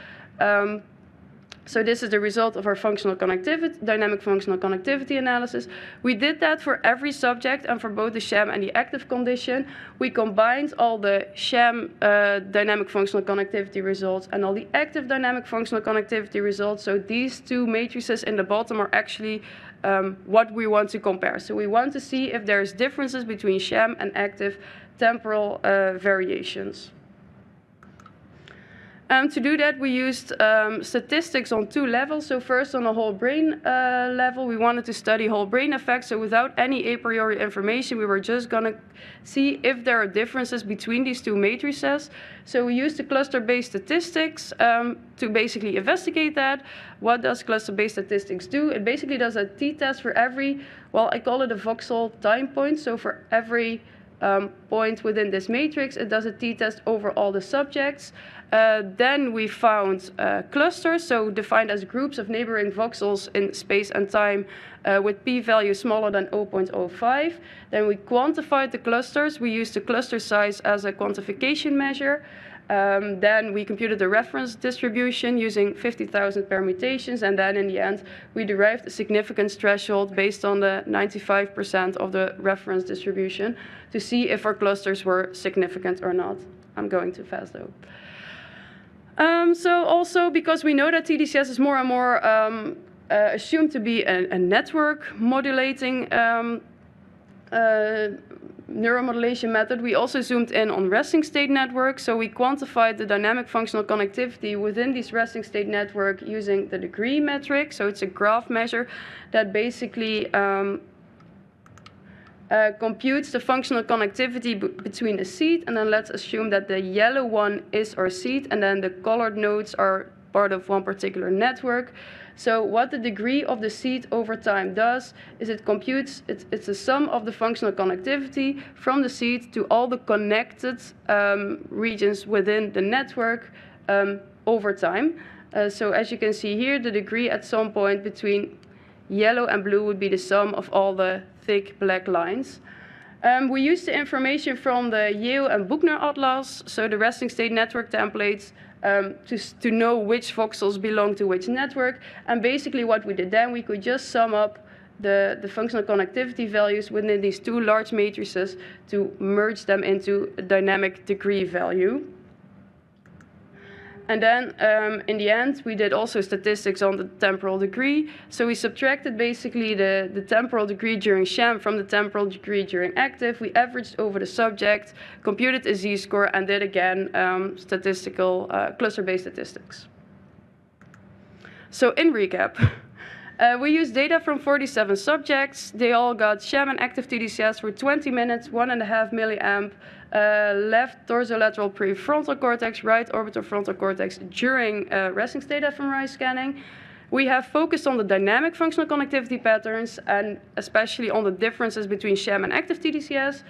So this is the result of our functional connectivity, dynamic functional connectivity analysis. We did that for every subject and for both the sham and the active condition. We combined all the sham dynamic functional connectivity results and all the active dynamic functional connectivity results. So these two matrices in the bottom are actually what we want to compare. So we want to see if there's differences between sham and active temporal variations. To do that, we used statistics on two levels. So first, on a whole brain level, we wanted to study whole brain effects. So without any a priori information, we were just going to see if there are differences between these two matrices. So we used the cluster-based statistics to basically investigate that. What does cluster-based statistics do? It basically does a t-test for every, well, I call it a voxel time point. So for every point within this matrix, it does a t-test over all the subjects. Then we found clusters, so defined as groups of neighboring voxels in space and time with p-value smaller than 0.05. Then we quantified the clusters. We used the cluster size as a quantification measure. Then we computed the reference distribution using 50,000 permutations, and then in the end we derived a significance threshold based on the 95% of the reference distribution to see if our clusters were significant or not. I'm going too fast though. So also because we know that TDCS is more and more assumed to be a network modulating neuromodulation method, we also zoomed in on resting state networks. So we quantified the dynamic functional connectivity within these resting state network using the degree metric. So it's a graph measure that basically computes the functional connectivity between a seed, and then let's assume that the yellow one is our seed, and then the colored nodes are part of one particular network. So what the degree of the seed over time does is it computes, it's a sum of the functional connectivity from the seed to all the connected regions within the network over time. So as you can see here, the degree at some point between yellow and blue would be the sum of all the thick black lines. We used the information from the Yeo and Buchner atlas, so the resting state network templates, to know which voxels belong to which network. And basically what we did then, we could just sum up the functional connectivity values within these two large matrices to merge them into a dynamic degree value. And then in the end, we did also statistics on the temporal degree. So we subtracted basically the temporal degree during sham from the temporal degree during active. We averaged over the subject, computed a z-score, and did again statistical cluster-based statistics. So in recap, we used data from 47 subjects. They all got sham and active TDCS for 20 minutes, 1.5 milliamp. Left dorsolateral prefrontal cortex, right orbital frontal cortex during resting state fMRI scanning. We have focused on the dynamic functional connectivity patterns and especially on the differences between sham and active TDCS.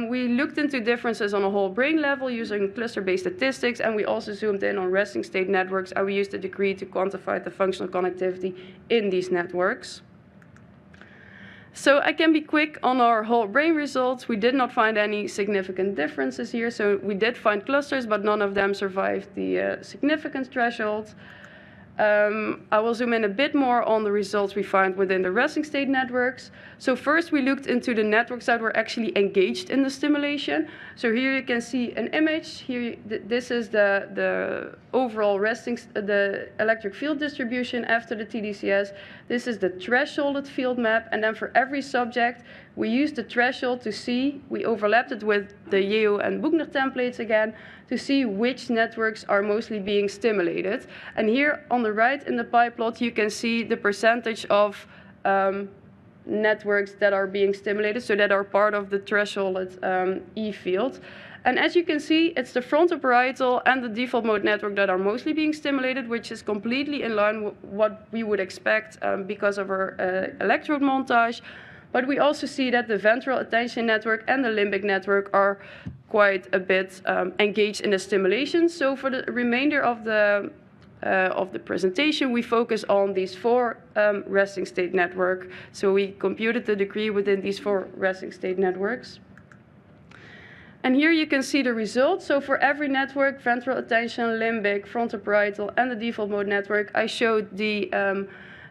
We looked into differences on a whole brain level using cluster-based statistics, and we also zoomed in on resting state networks, and we used the degree to quantify the functional connectivity in these networks. So I can be quick on our whole brain results. We did not find any significant differences here. So we did find clusters, but none of them survived the significance threshold. I will zoom in a bit more on the results we find within the resting state networks. So first we looked into the networks that were actually engaged in the stimulation. So here you can see an image. Here, this is the overall the electric field distribution after the TDCS. This is the thresholded field map, and then for every subject, we used the threshold to see, we overlapped it with the Yeo and Buchner templates again, to see which networks are mostly being stimulated. And here on the right in the pie plot, you can see the percentage of networks that are being stimulated, so that are part of the thresholded E field. And as you can see, it's the frontoparietal and the default mode network that are mostly being stimulated, which is completely in line with what we would expect because of our electrode montage. But we also see that the ventral attention network and the limbic network are quite a bit engaged in the stimulation. So for the remainder of the presentation, we focus on these four resting state networks. So we computed the degree within these four resting state networks. And here you can see the results. So for every network, ventral attention, limbic, frontoparietal, and the default mode network, I showed the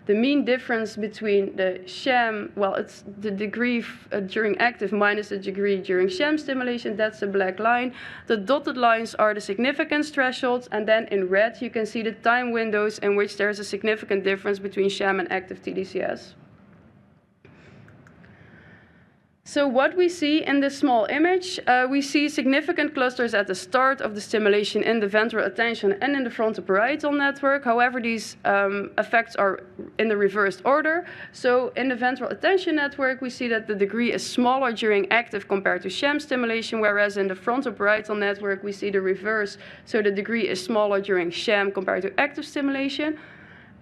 mean difference between the sham, well, it's the degree during active minus the degree during sham stimulation. That's the black line. The dotted lines are the significance thresholds, and then in red you can see the time windows in which there's a significant difference between sham and active TDCS. So what we see in this small image, we see significant clusters at the start of the stimulation in the ventral attention and in the frontoparietal network. However, these effects are in the reversed order. So in the ventral attention network, we see that the degree is smaller during active compared to sham stimulation, whereas in the frontoparietal network, we see the reverse. So the degree is smaller during sham compared to active stimulation.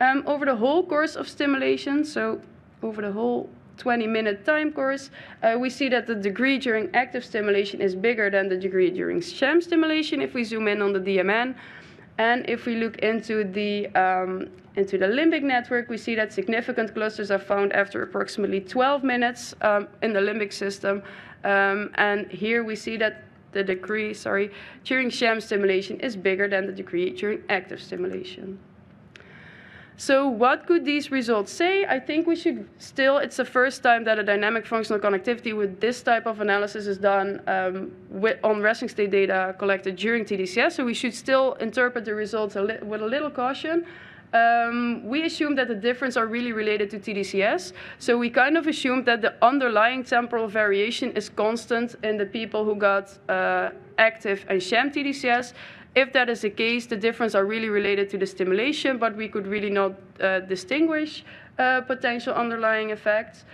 Over the whole course of stimulation, so over the whole 20-minute time course, we see that the degree during active stimulation is bigger than the degree during sham stimulation if we zoom in on the DMN. And if we look into the limbic network, we see that significant clusters are found after approximately 12 minutes in the limbic system. And here we see that the degree, during sham stimulation is bigger than the degree during active stimulation. So what could these results say? I think we should still, it's the first time that a dynamic functional connectivity with this type of analysis is done on resting state data collected during TDCS, so we should still interpret the results with a little caution. We assume that the difference are really related to TDCS, so we kind of assumed that the underlying temporal variation is constant in the people who got active and sham TDCS. If that is the case, the difference are really related to the stimulation, but we could really not distinguish potential underlying effects.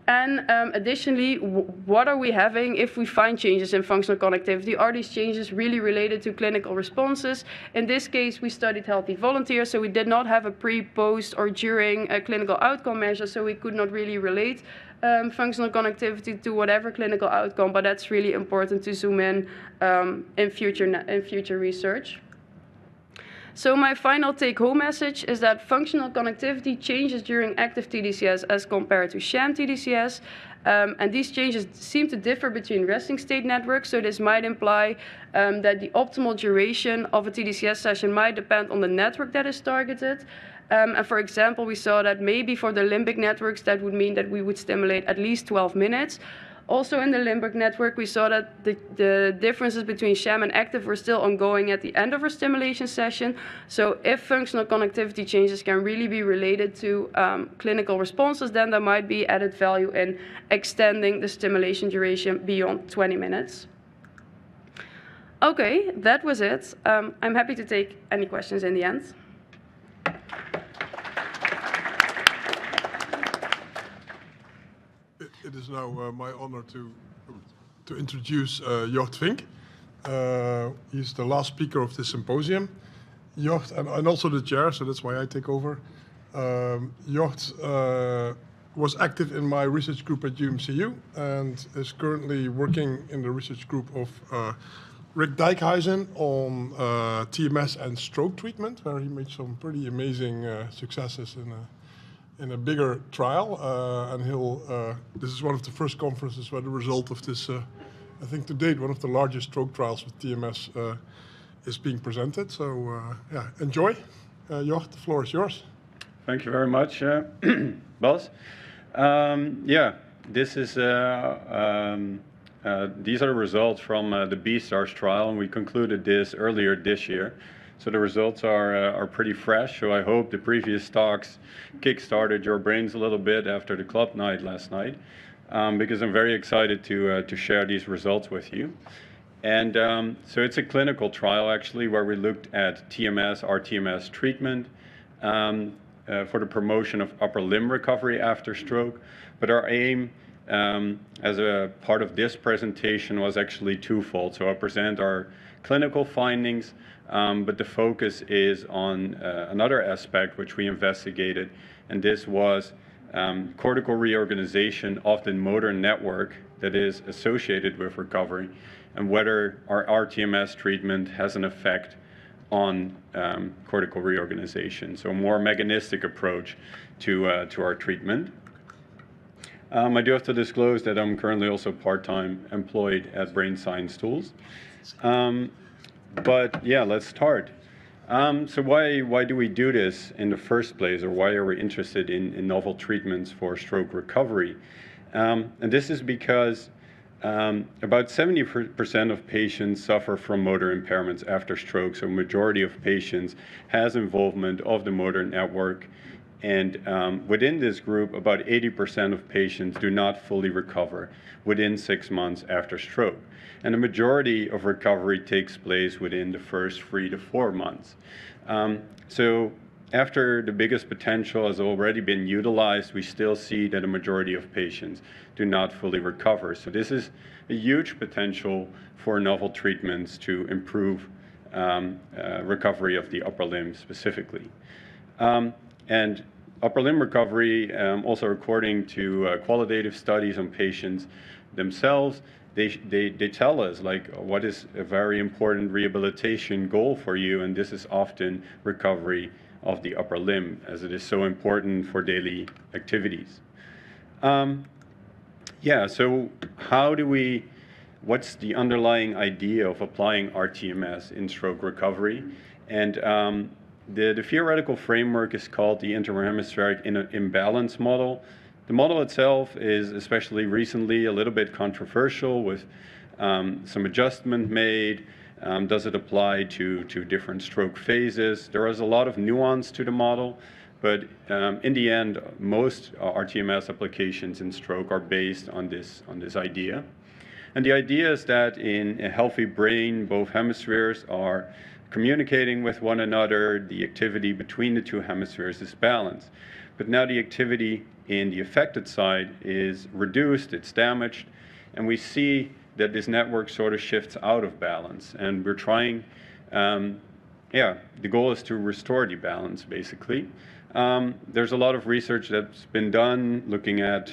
And additionally, what are we having if we find changes in functional connectivity? Are these changes really related to clinical responses? In this case, we studied healthy volunteers, so we did not have a pre, post, or during a clinical outcome measure, so we could not really relate functional connectivity to whatever clinical outcome, but that's really important to zoom in future research. So my final take-home message is that functional connectivity changes during active TDCS as compared to sham TDCS. And these changes seem to differ between resting state networks, so this might imply that the optimal duration of a TDCS session might depend on the network that is targeted. And for example, we saw that maybe for the limbic networks, that would mean that we would stimulate at least 12 minutes. Also in the limbic network, we saw that the differences between sham and active were still ongoing at the end of our stimulation session. So if functional connectivity changes can really be related to clinical responses, then there might be added value in extending the stimulation duration beyond 20 minutes. Okay, that was it. I'm happy to take any questions in the end. It is now my honor to introduce Jord Vink. He's the last speaker of this symposium. Jord, and also the chair, so that's why I take over. Jord was active in my research group at UMCU and is currently working in the research group of Rick Dijkhuizen on TMS and stroke treatment, where he made some pretty amazing successes in a bigger trial, and this is one of the first conferences where the result of this, I think to date, one of the largest stroke trials with TMS is being presented. So yeah, enjoy. Jord, the floor is yours. Thank you very much, Bas. Yeah, this is these are the results from the B-STARS trial, and we concluded this earlier this year. So the results are pretty fresh, so I hope the previous talks kick-started your brains a little bit after the club night last night, because I'm very excited to share these results with you. And so it's a clinical trial, actually, where we looked at TMS, RTMS treatment for the promotion of upper limb recovery after stroke. But our aim as a part of this presentation was actually twofold. So I'll present our clinical findings, but the focus is on another aspect which we investigated, and this was cortical reorganization of the motor network that is associated with recovery, and whether our RTMS treatment has an effect on cortical reorganization. So a more mechanistic approach to our treatment. I do have to disclose that I'm currently also part-time employed at Brain Science Tools. But yeah, let's start. So why do we do this in the first place, or why are we interested in novel treatments for stroke recovery? And this is because about 70% of patients suffer from motor impairments after stroke, so majority of patients has involvement of the motor network. And within this group, about 80% of patients do not fully recover within 6 months after stroke. And the majority of recovery takes place within the first 3 to 4 months. So after the biggest potential has already been utilized, we still see that a majority of patients do not fully recover. So this is a huge potential for novel treatments to improve recovery of the upper limb specifically. And upper limb recovery, also according to qualitative studies on patients themselves, they tell us like what is a very important rehabilitation goal for you, and this is often recovery of the upper limb, as it is so important for daily activities. Yeah, so what's the underlying idea of applying RTMS in stroke recovery? And the theoretical framework is called the interhemispheric imbalance model. The model itself is, especially recently, a little bit controversial with some adjustment made. Does it apply to different stroke phases? There is a lot of nuance to the model, but in the end, most RTMS applications in stroke are based on this idea. And the idea is that in a healthy brain, both hemispheres are communicating with one another. The activity between the two hemispheres is balanced. But now the activity in the affected side is reduced, it's damaged, and we see that this network sort of shifts out of balance. And we're trying, the goal is to restore the balance, basically. There's a lot of research that's been done looking at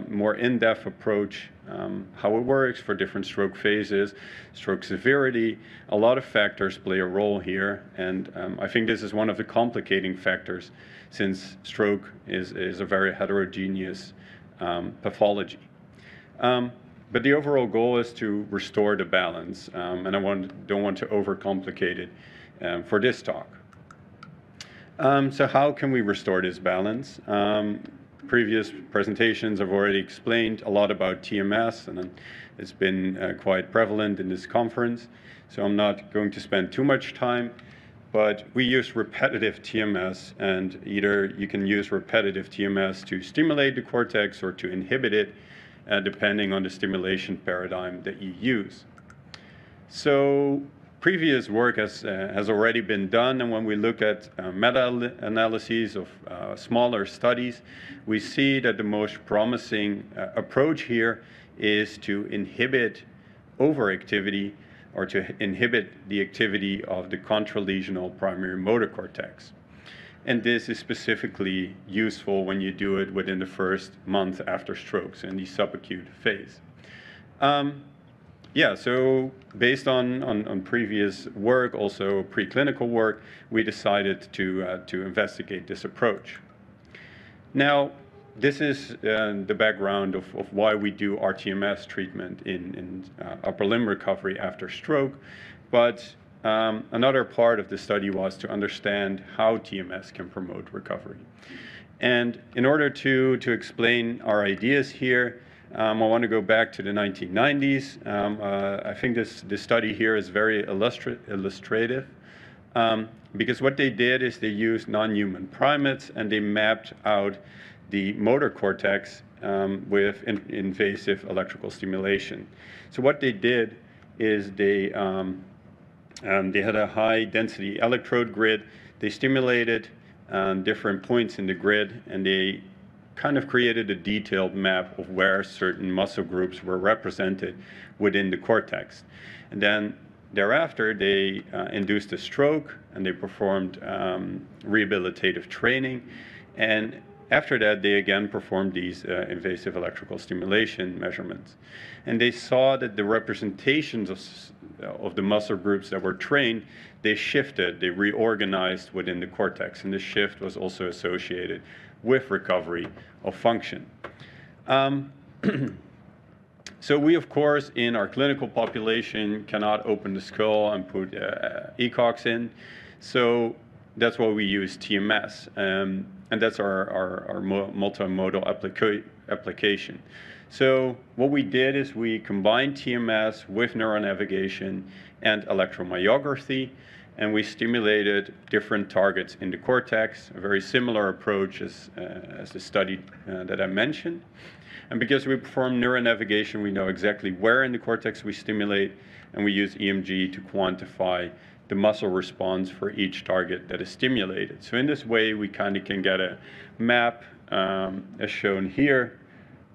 more in-depth approach, how it works for different stroke phases, stroke severity. A lot of factors play a role here, and I think this is one of the complicating factors, since stroke is a very heterogeneous pathology. But the overall goal is to restore the balance, and I don't want to overcomplicate it for this talk. So how can we restore this balance? Previous presentations have already explained a lot about TMS, and it's been quite prevalent in this conference, so I'm not going to spend too much time. But we use repetitive TMS, and either you can use repetitive TMS to stimulate the cortex or to inhibit it, depending on the stimulation paradigm that you use. So previous work has already been done, and when we look at meta-analyses of smaller studies, we see that the most promising approach here is to inhibit overactivity, or to inhibit the activity of the contralesional primary motor cortex. And this is specifically useful when you do it within the first month after strokes in the subacute phase. So based on previous work, also preclinical work, we decided to investigate this approach. Now, this is the background of why we do RTMS treatment in upper limb recovery after stroke. But another part of the study was to understand how TMS can promote recovery. And in order to explain our ideas here, I want to go back to the 1990s. I think this study here is very illustrative, because what they did is they used non-human primates, and they mapped out the motor cortex with invasive electrical stimulation. So what they did is they had a high density electrode grid. They stimulated different points in the grid, and they kind of created a detailed map of where certain muscle groups were represented within the cortex. And then thereafter, they induced a stroke, and they performed rehabilitative training. And after that, they again performed these invasive electrical stimulation measurements. And they saw that the representations of the muscle groups that were trained, they shifted, they reorganized within the cortex. And this shift was also associated with recovery of function. So we, of course, in our clinical population cannot open the skull and put ECOGs in. So that's why we use TMS. And that's our multimodal application. So what we did is we combined TMS with neuronavigation and electromyography, and we stimulated different targets in the cortex, a very similar approach as the study that I mentioned. And because we perform neuronavigation, we know exactly where in the cortex we stimulate, and we use EMG to quantify the muscle response for each target that is stimulated. So in this way, we kind of can get a map, as shown here,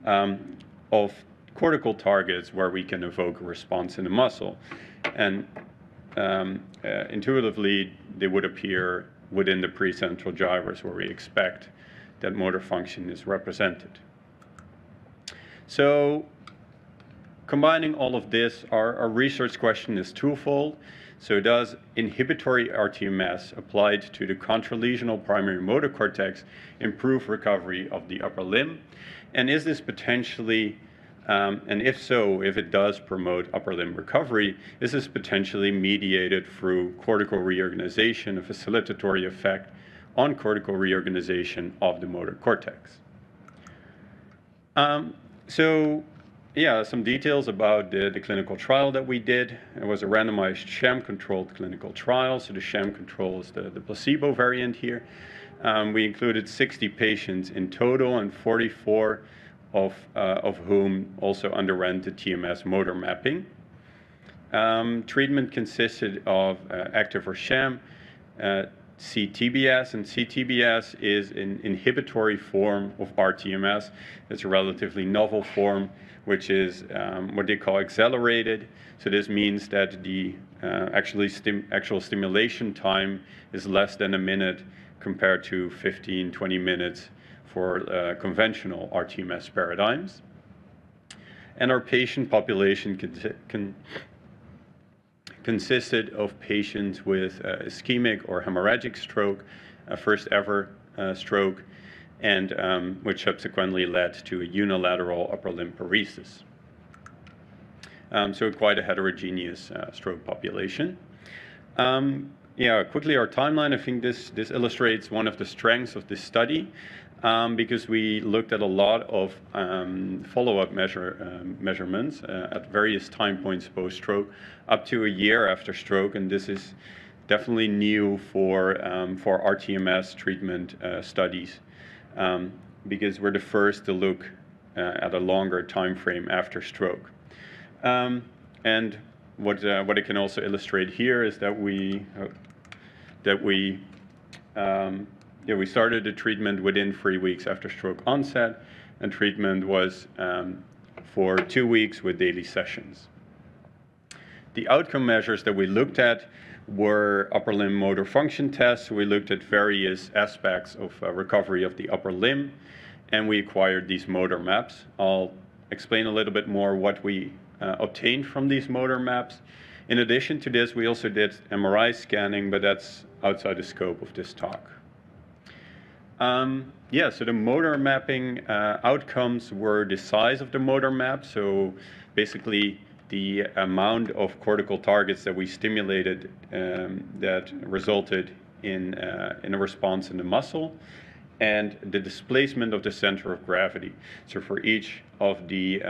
of cortical targets where we can evoke a response in the muscle. And intuitively, they would appear within the precentral gyrus where we expect that motor function is represented. So combining all of this, our research question is twofold. So does inhibitory RTMS applied to the contralesional primary motor cortex improve recovery of the upper limb? And is this potentially, and if so, if it does promote upper limb recovery, is this potentially mediated through cortical reorganization, a facilitatory effect on cortical reorganization of the motor cortex? So yeah, some details about the clinical trial that we did. It was a randomized sham-controlled clinical trial. So the sham control is the placebo variant here. We included 60 patients in total, and 44 of whom also underwent the TMS motor mapping. Treatment consisted of active or sham, CTBS, and CTBS is an inhibitory form of RTMS. It's a relatively novel form, which is what they call accelerated. So this means that the actual stimulation time is less than a minute compared to 15, 20 minutes for conventional RTMS paradigms. And our patient population consisted of patients with ischemic or hemorrhagic stroke, first ever stroke, and which subsequently led to a unilateral upper limb paresis. So quite a heterogeneous stroke population. Yeah, quickly our timeline. I think this illustrates one of the strengths of this study, because we looked at a lot of follow-up measurements at various time points post-stroke, up to a year after stroke, and this is definitely new for RTMS treatment studies, because we're the first to look at a longer time frame after stroke. And what I can also illustrate here is that we started the treatment within 3 weeks after stroke onset, and treatment was for 2 weeks with daily sessions. The outcome measures that we looked at were upper limb motor function tests. We looked at various aspects of recovery of the upper limb, and we acquired these motor maps. I'll explain a little bit more what we obtained from these motor maps. In addition to this, we also did MRI scanning, but that's outside the scope of this talk. Yeah, so the motor mapping outcomes were the size of the motor map. So basically the amount of cortical targets that we stimulated that resulted in a response in the muscle, and the displacement of the center of gravity. So for each of the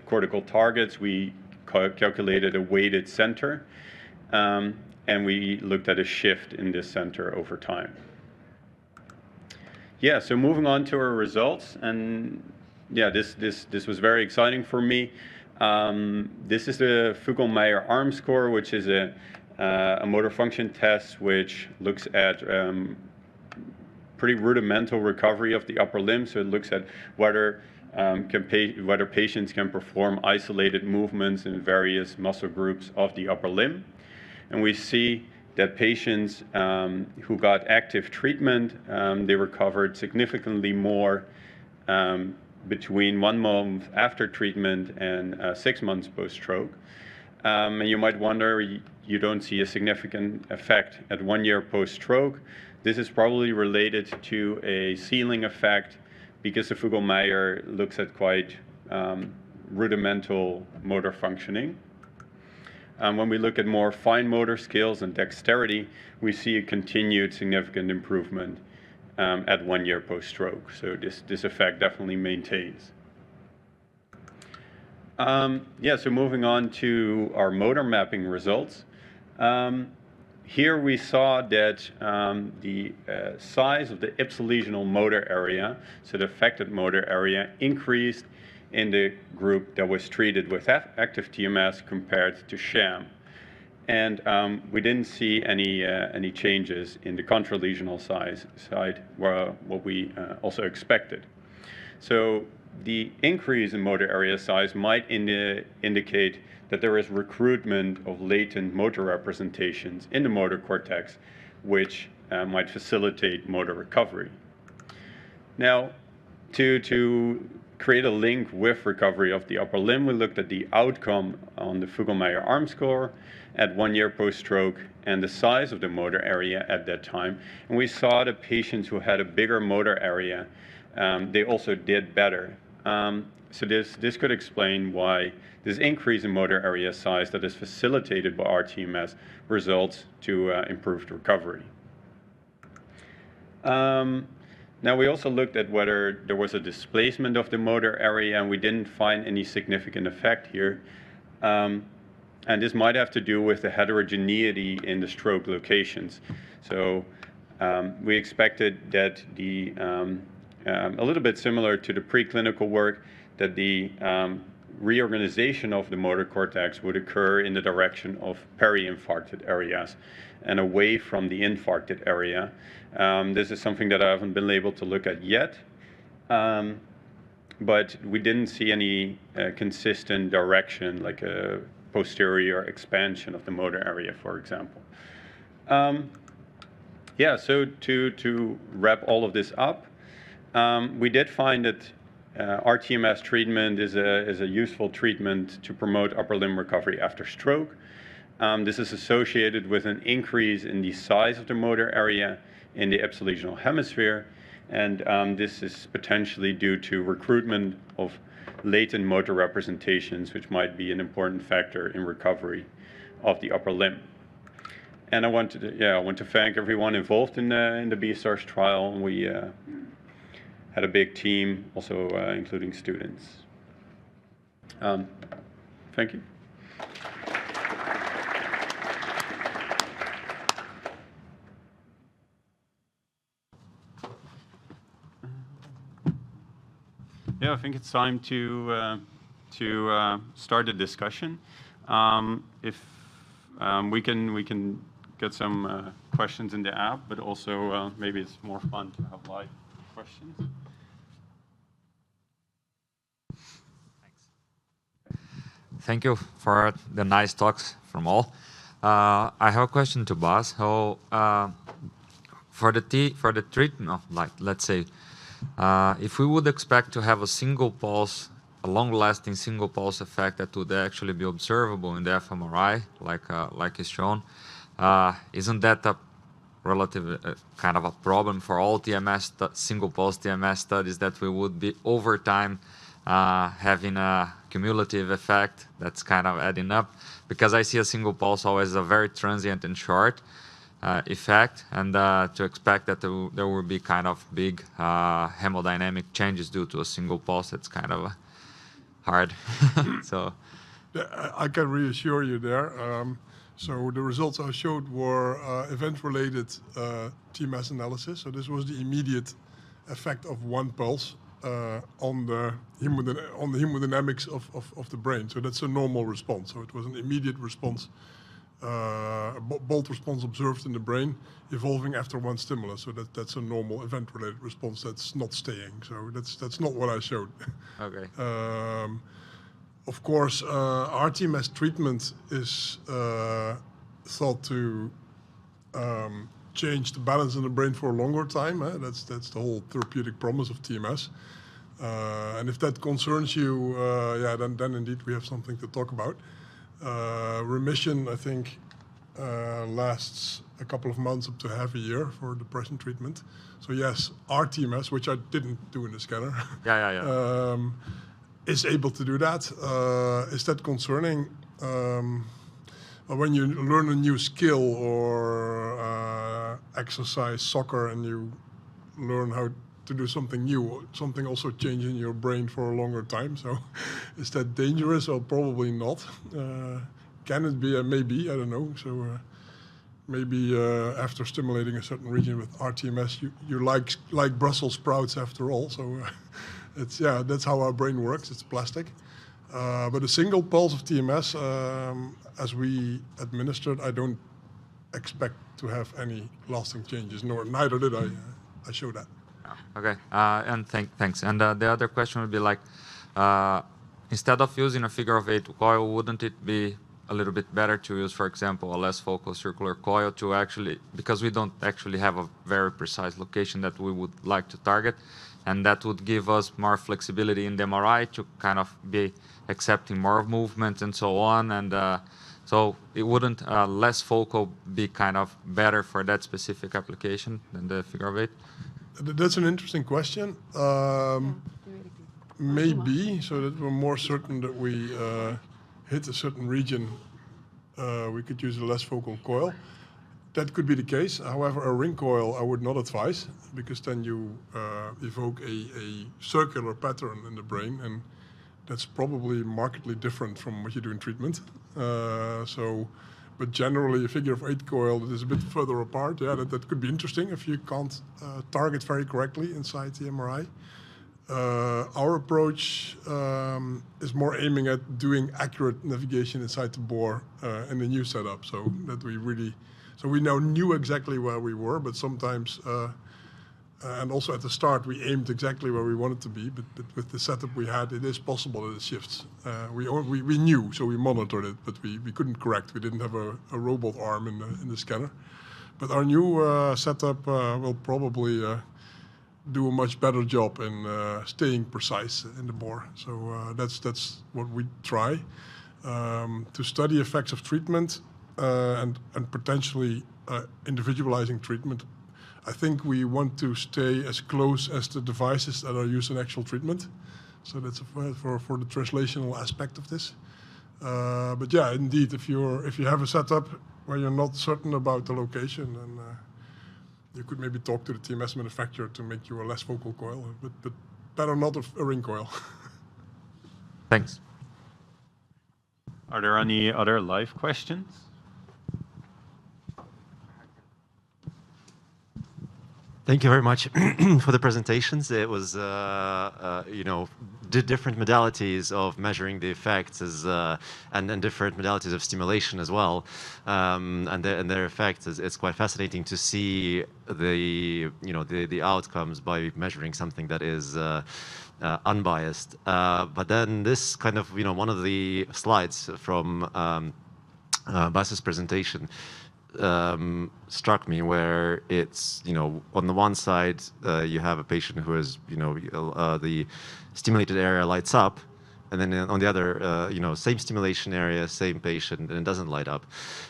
cortical targets, we calculated a weighted center, and we looked at a shift in this center over time. Yeah, so moving on to our results, and yeah, this was very exciting for me. This is the Fugl-Meyer arm score, which is a motor function test which looks at pretty rudimental recovery of the upper limb. So it looks at whether patients can perform isolated movements in various muscle groups of the upper limb. And we see that patients who got active treatment, they recovered significantly more between 1 month after treatment and 6 months post-stroke. And you might wonder, you don't see a significant effect at 1 year post-stroke. This is probably related to a ceiling effect because the Fugl-Meyer looks at quite rudimental motor functioning. When we look at more fine motor skills and dexterity, we see a continued significant improvement at 1 year post-stroke. So this effect definitely maintains. So moving on to our motor mapping results. Here we saw that the size of the ipsilesional motor area, so the affected motor area, increased in the group that was treated with active TMS compared to sham. And we didn't see any changes in the contralesional side, what we also expected. So the increase in motor area size might indicate that there is recruitment of latent motor representations in the motor cortex, which might facilitate motor recovery. Now, to create a link with recovery of the upper limb, we looked at the outcome on the Fugl-Meyer arm score at 1 year post-stroke and the size of the motor area at that time. And we saw the patients who had a bigger motor area, they also did better. So this could explain why this increase in motor area size that is facilitated by RTMS results to improved recovery. Now we also looked at whether there was a displacement of the motor area, and we didn't find any significant effect here. And this might have to do with the heterogeneity in the stroke locations. So we expected that a little bit similar to the preclinical work, that the reorganization of the motor cortex would occur in the direction of peri-infarcted areas and away from the infarcted area. This is something that I haven't been able to look at yet, but we didn't see any consistent direction, like a posterior expansion of the motor area, for example. So to wrap all of this up, we did find that RTMS treatment is a useful treatment to promote upper limb recovery after stroke. This is associated with an increase in the size of the motor area in the ipsilesional hemisphere, and this is potentially due to recruitment of latent motor representations, which might be an important factor in recovery of the upper limb. And I want to thank everyone involved in the BSARS trial. We had a big team, also including students. Thank you. Yeah, I think it's time to start the discussion. If we can get some questions in the app, but also maybe it's more fun to have live questions. Thank you for the nice talks from all. I have a question to Bas. How for the treatment of, like, let's say, if we would expect to have a single pulse, a long-lasting single pulse effect that would actually be observable in the fMRI, like is shown, isn't that a relative kind of a problem for all TMS single pulse TMS studies, that we would be over time having a cumulative effect that's kind of adding up? Because I see a single pulse always a very transient and short effect, and to expect that there will be kind of big hemodynamic changes due to a single pulse, it's kind of hard. So I can reassure you there. So the results I showed were event-related TMS analysis. So this was the immediate effect of one pulse on the hemodynamics of the brain. So that's a normal response. So it was an immediate response, a bolt response observed in the brain, evolving after one stimulus. So that's a normal event-related response that's not staying. So that's not what I showed. Okay. Of course, RTMS treatment is thought to change the balance in the brain for a longer time. That's the whole therapeutic promise of TMS. And if that concerns you, then indeed we have something to talk about. Remission, I think, lasts a couple of months up to half a year for depression treatment. So yes, our TMS, which I didn't do in the scanner, is able to do that. Is that concerning? When you learn a new skill or exercise soccer and you learn how to do something new, something also changes in your brain for a longer time. So is that dangerous? Well, probably not. Can it be? Maybe, I don't know. So maybe after stimulating a certain region with RTMS, you like Brussels sprouts after all. So that's how our brain works. It's plastic. But a single pulse of TMS, as we administered, I don't expect to have any lasting changes, neither did I show that. Okay, and thanks. And the other question would be like, instead of using a figure-of-8 coil, wouldn't it be a little bit better to use, for example, a less focal circular coil to actually, because we don't actually have a very precise location that we would like to target, and that would give us more flexibility in the MRI to kind of be accepting more movement and so on, and so it wouldn't less focal be kind of better for that specific application than the figure-of-8? That's an interesting question. Maybe, so that we're more certain that we hit a certain region, we could use a less focal coil. That could be the case. However, a ring coil I would not advise, because then you evoke a circular pattern in the brain, and that's probably markedly different from what you do in treatment. But generally, a figure-of-8 coil that is a bit further apart, that could be interesting if you can't target very correctly inside the MRI. Our approach is more aiming at doing accurate navigation inside the bore in the new setup, so that we now knew exactly where we were, but sometimes, and also at the start, we aimed exactly where we wanted to be, but with the setup we had, it is possible that it shifts. We knew, so we monitored it, but we couldn't correct. We didn't have a robot arm in the scanner. But our new setup will probably do a much better job in staying precise in the bore. So that's what we try to study effects of treatment and potentially individualizing treatment. I think we want to stay as close as the devices that are used in actual treatment. So that's for the translational aspect of this. But yeah, indeed, if you have a setup where you're not certain about the location, then you could maybe talk to the TMS manufacturer to make you a less focal coil, but better not a ring coil. Thanks. Are there any other live questions? Thank you very much for the presentations. It was, the different modalities of measuring the effects and different modalities of stimulation as well, and their effects. It's quite fascinating to see the outcomes by measuring something that is unbiased. But then this kind of, one of the slides from Bas's presentation struck me, where it's, on the one side, you have a patient who is, the stimulated area lights up, and then on the other, same stimulation area, same patient, and it doesn't light up.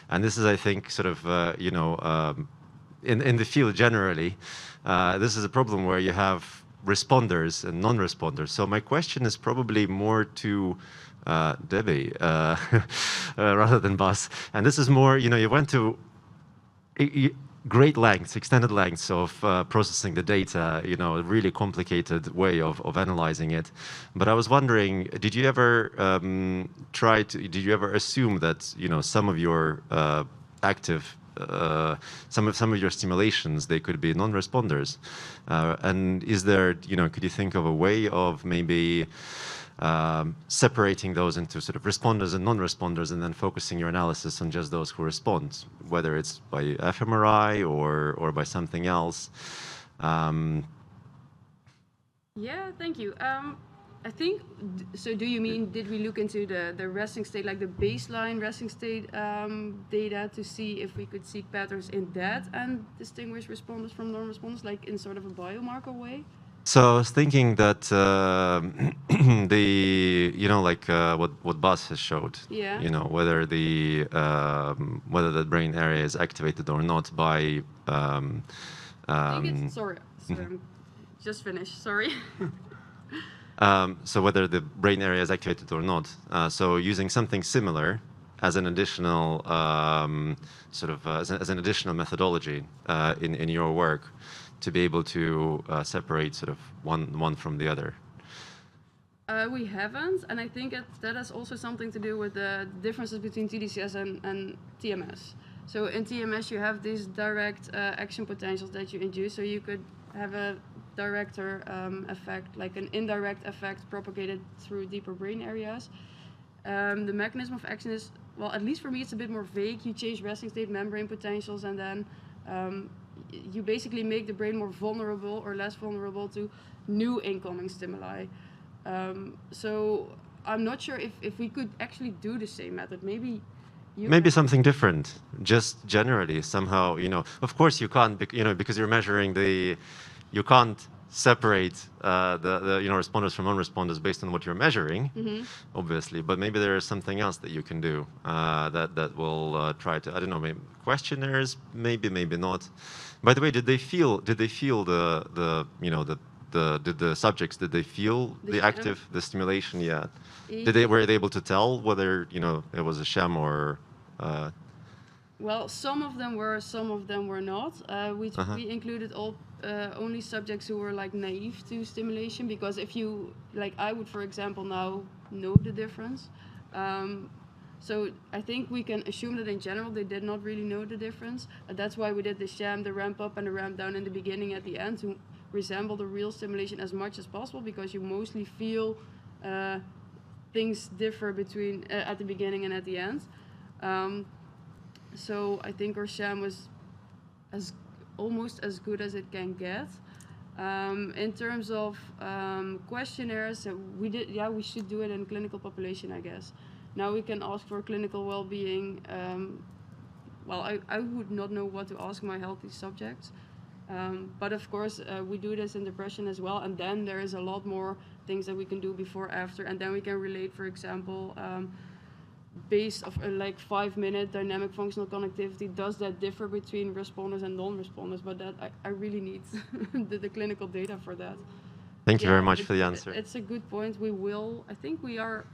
And this is, I think, sort of, in the field generally, this is a problem where you have responders and non-responders. So my question is probably more to Debbie rather than Bas. And this is more, you went to great lengths, extended lengths of processing the data, a really complicated way of analyzing it. But I was wondering, did you ever did you ever assume that, some of your active, some of your stimulations, they could be non-responders? And is there, could you think of a way of maybe separating those into sort of responders and non-responders, and then focusing your analysis on just those who respond, whether it's by fMRI or by something else? Yeah, thank you. I think, so do you mean, did we look into the resting state, like the baseline resting state data, to see if we could seek patterns in that and distinguish responders from non-responders, like in sort of a biomarker way? So I was thinking that what Bas has showed, Yeah. whether whether the brain area is activated or not by. Sorry, I'm just finished. Sorry. So whether the brain area is activated or not. So using something similar as an additional as an additional methodology in your work, to be able to separate sort of one from the other. We haven't, and I think that has also something to do with the differences between TDCS and TMS. So in TMS you have these direct action potentials that you induce, so you could have a directer effect, like an indirect effect propagated through deeper brain areas. The mechanism of action is, well, at least for me, it's a bit more vague. You change resting state membrane potentials, and then you basically make the brain more vulnerable or less vulnerable to new incoming stimuli. So I'm not sure if we could actually do the same method. Maybe something different, just generally somehow, of course you can't, because you're measuring you can't separate the responders from non-responders based on what you're measuring, obviously, but maybe there is something else that you can do that will try to, I don't know, maybe questionnaires, maybe not. By the way, did they feel did the subjects, did they feel the stimulation? Yeah. Were they able to tell whether it was a sham or? Well, some of them were, some of them were not. We included only subjects who were like naive to stimulation, because if you, like I would, for example, now know the difference. So I think we can assume that in general they did not really know the difference. That's why we did the sham, the ramp up and the ramp down in the beginning at the end, to resemble the real stimulation as much as possible, because you mostly feel things differ between at the beginning and at the end. So I think our sham was almost as good as it can get. In terms of questionnaires, we should do it in clinical population, I guess. Now we can ask for clinical well-being. Well, I would not know what to ask my healthy subjects. But of course, we do this in depression as well, and then there is a lot more things that we can do before, after, and then we can relate, for example, based of like 5-minute dynamic functional connectivity. Does that differ between responders and non-responders? But that I really need the clinical data for that. Thank you very much for the answer. It's a good point. I think we are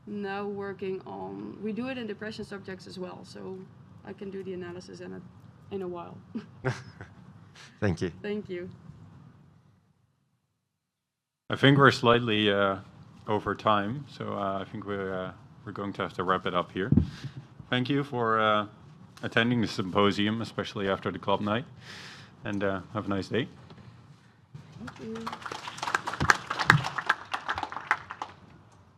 now working on, we do it in depression subjects as well, so I can do the analysis in a while. Thank you. Thank you. I think we're slightly over time, so I think we're going to have to wrap it up here. Thank you for attending the symposium, especially after the club night, and have a nice day. Thank you.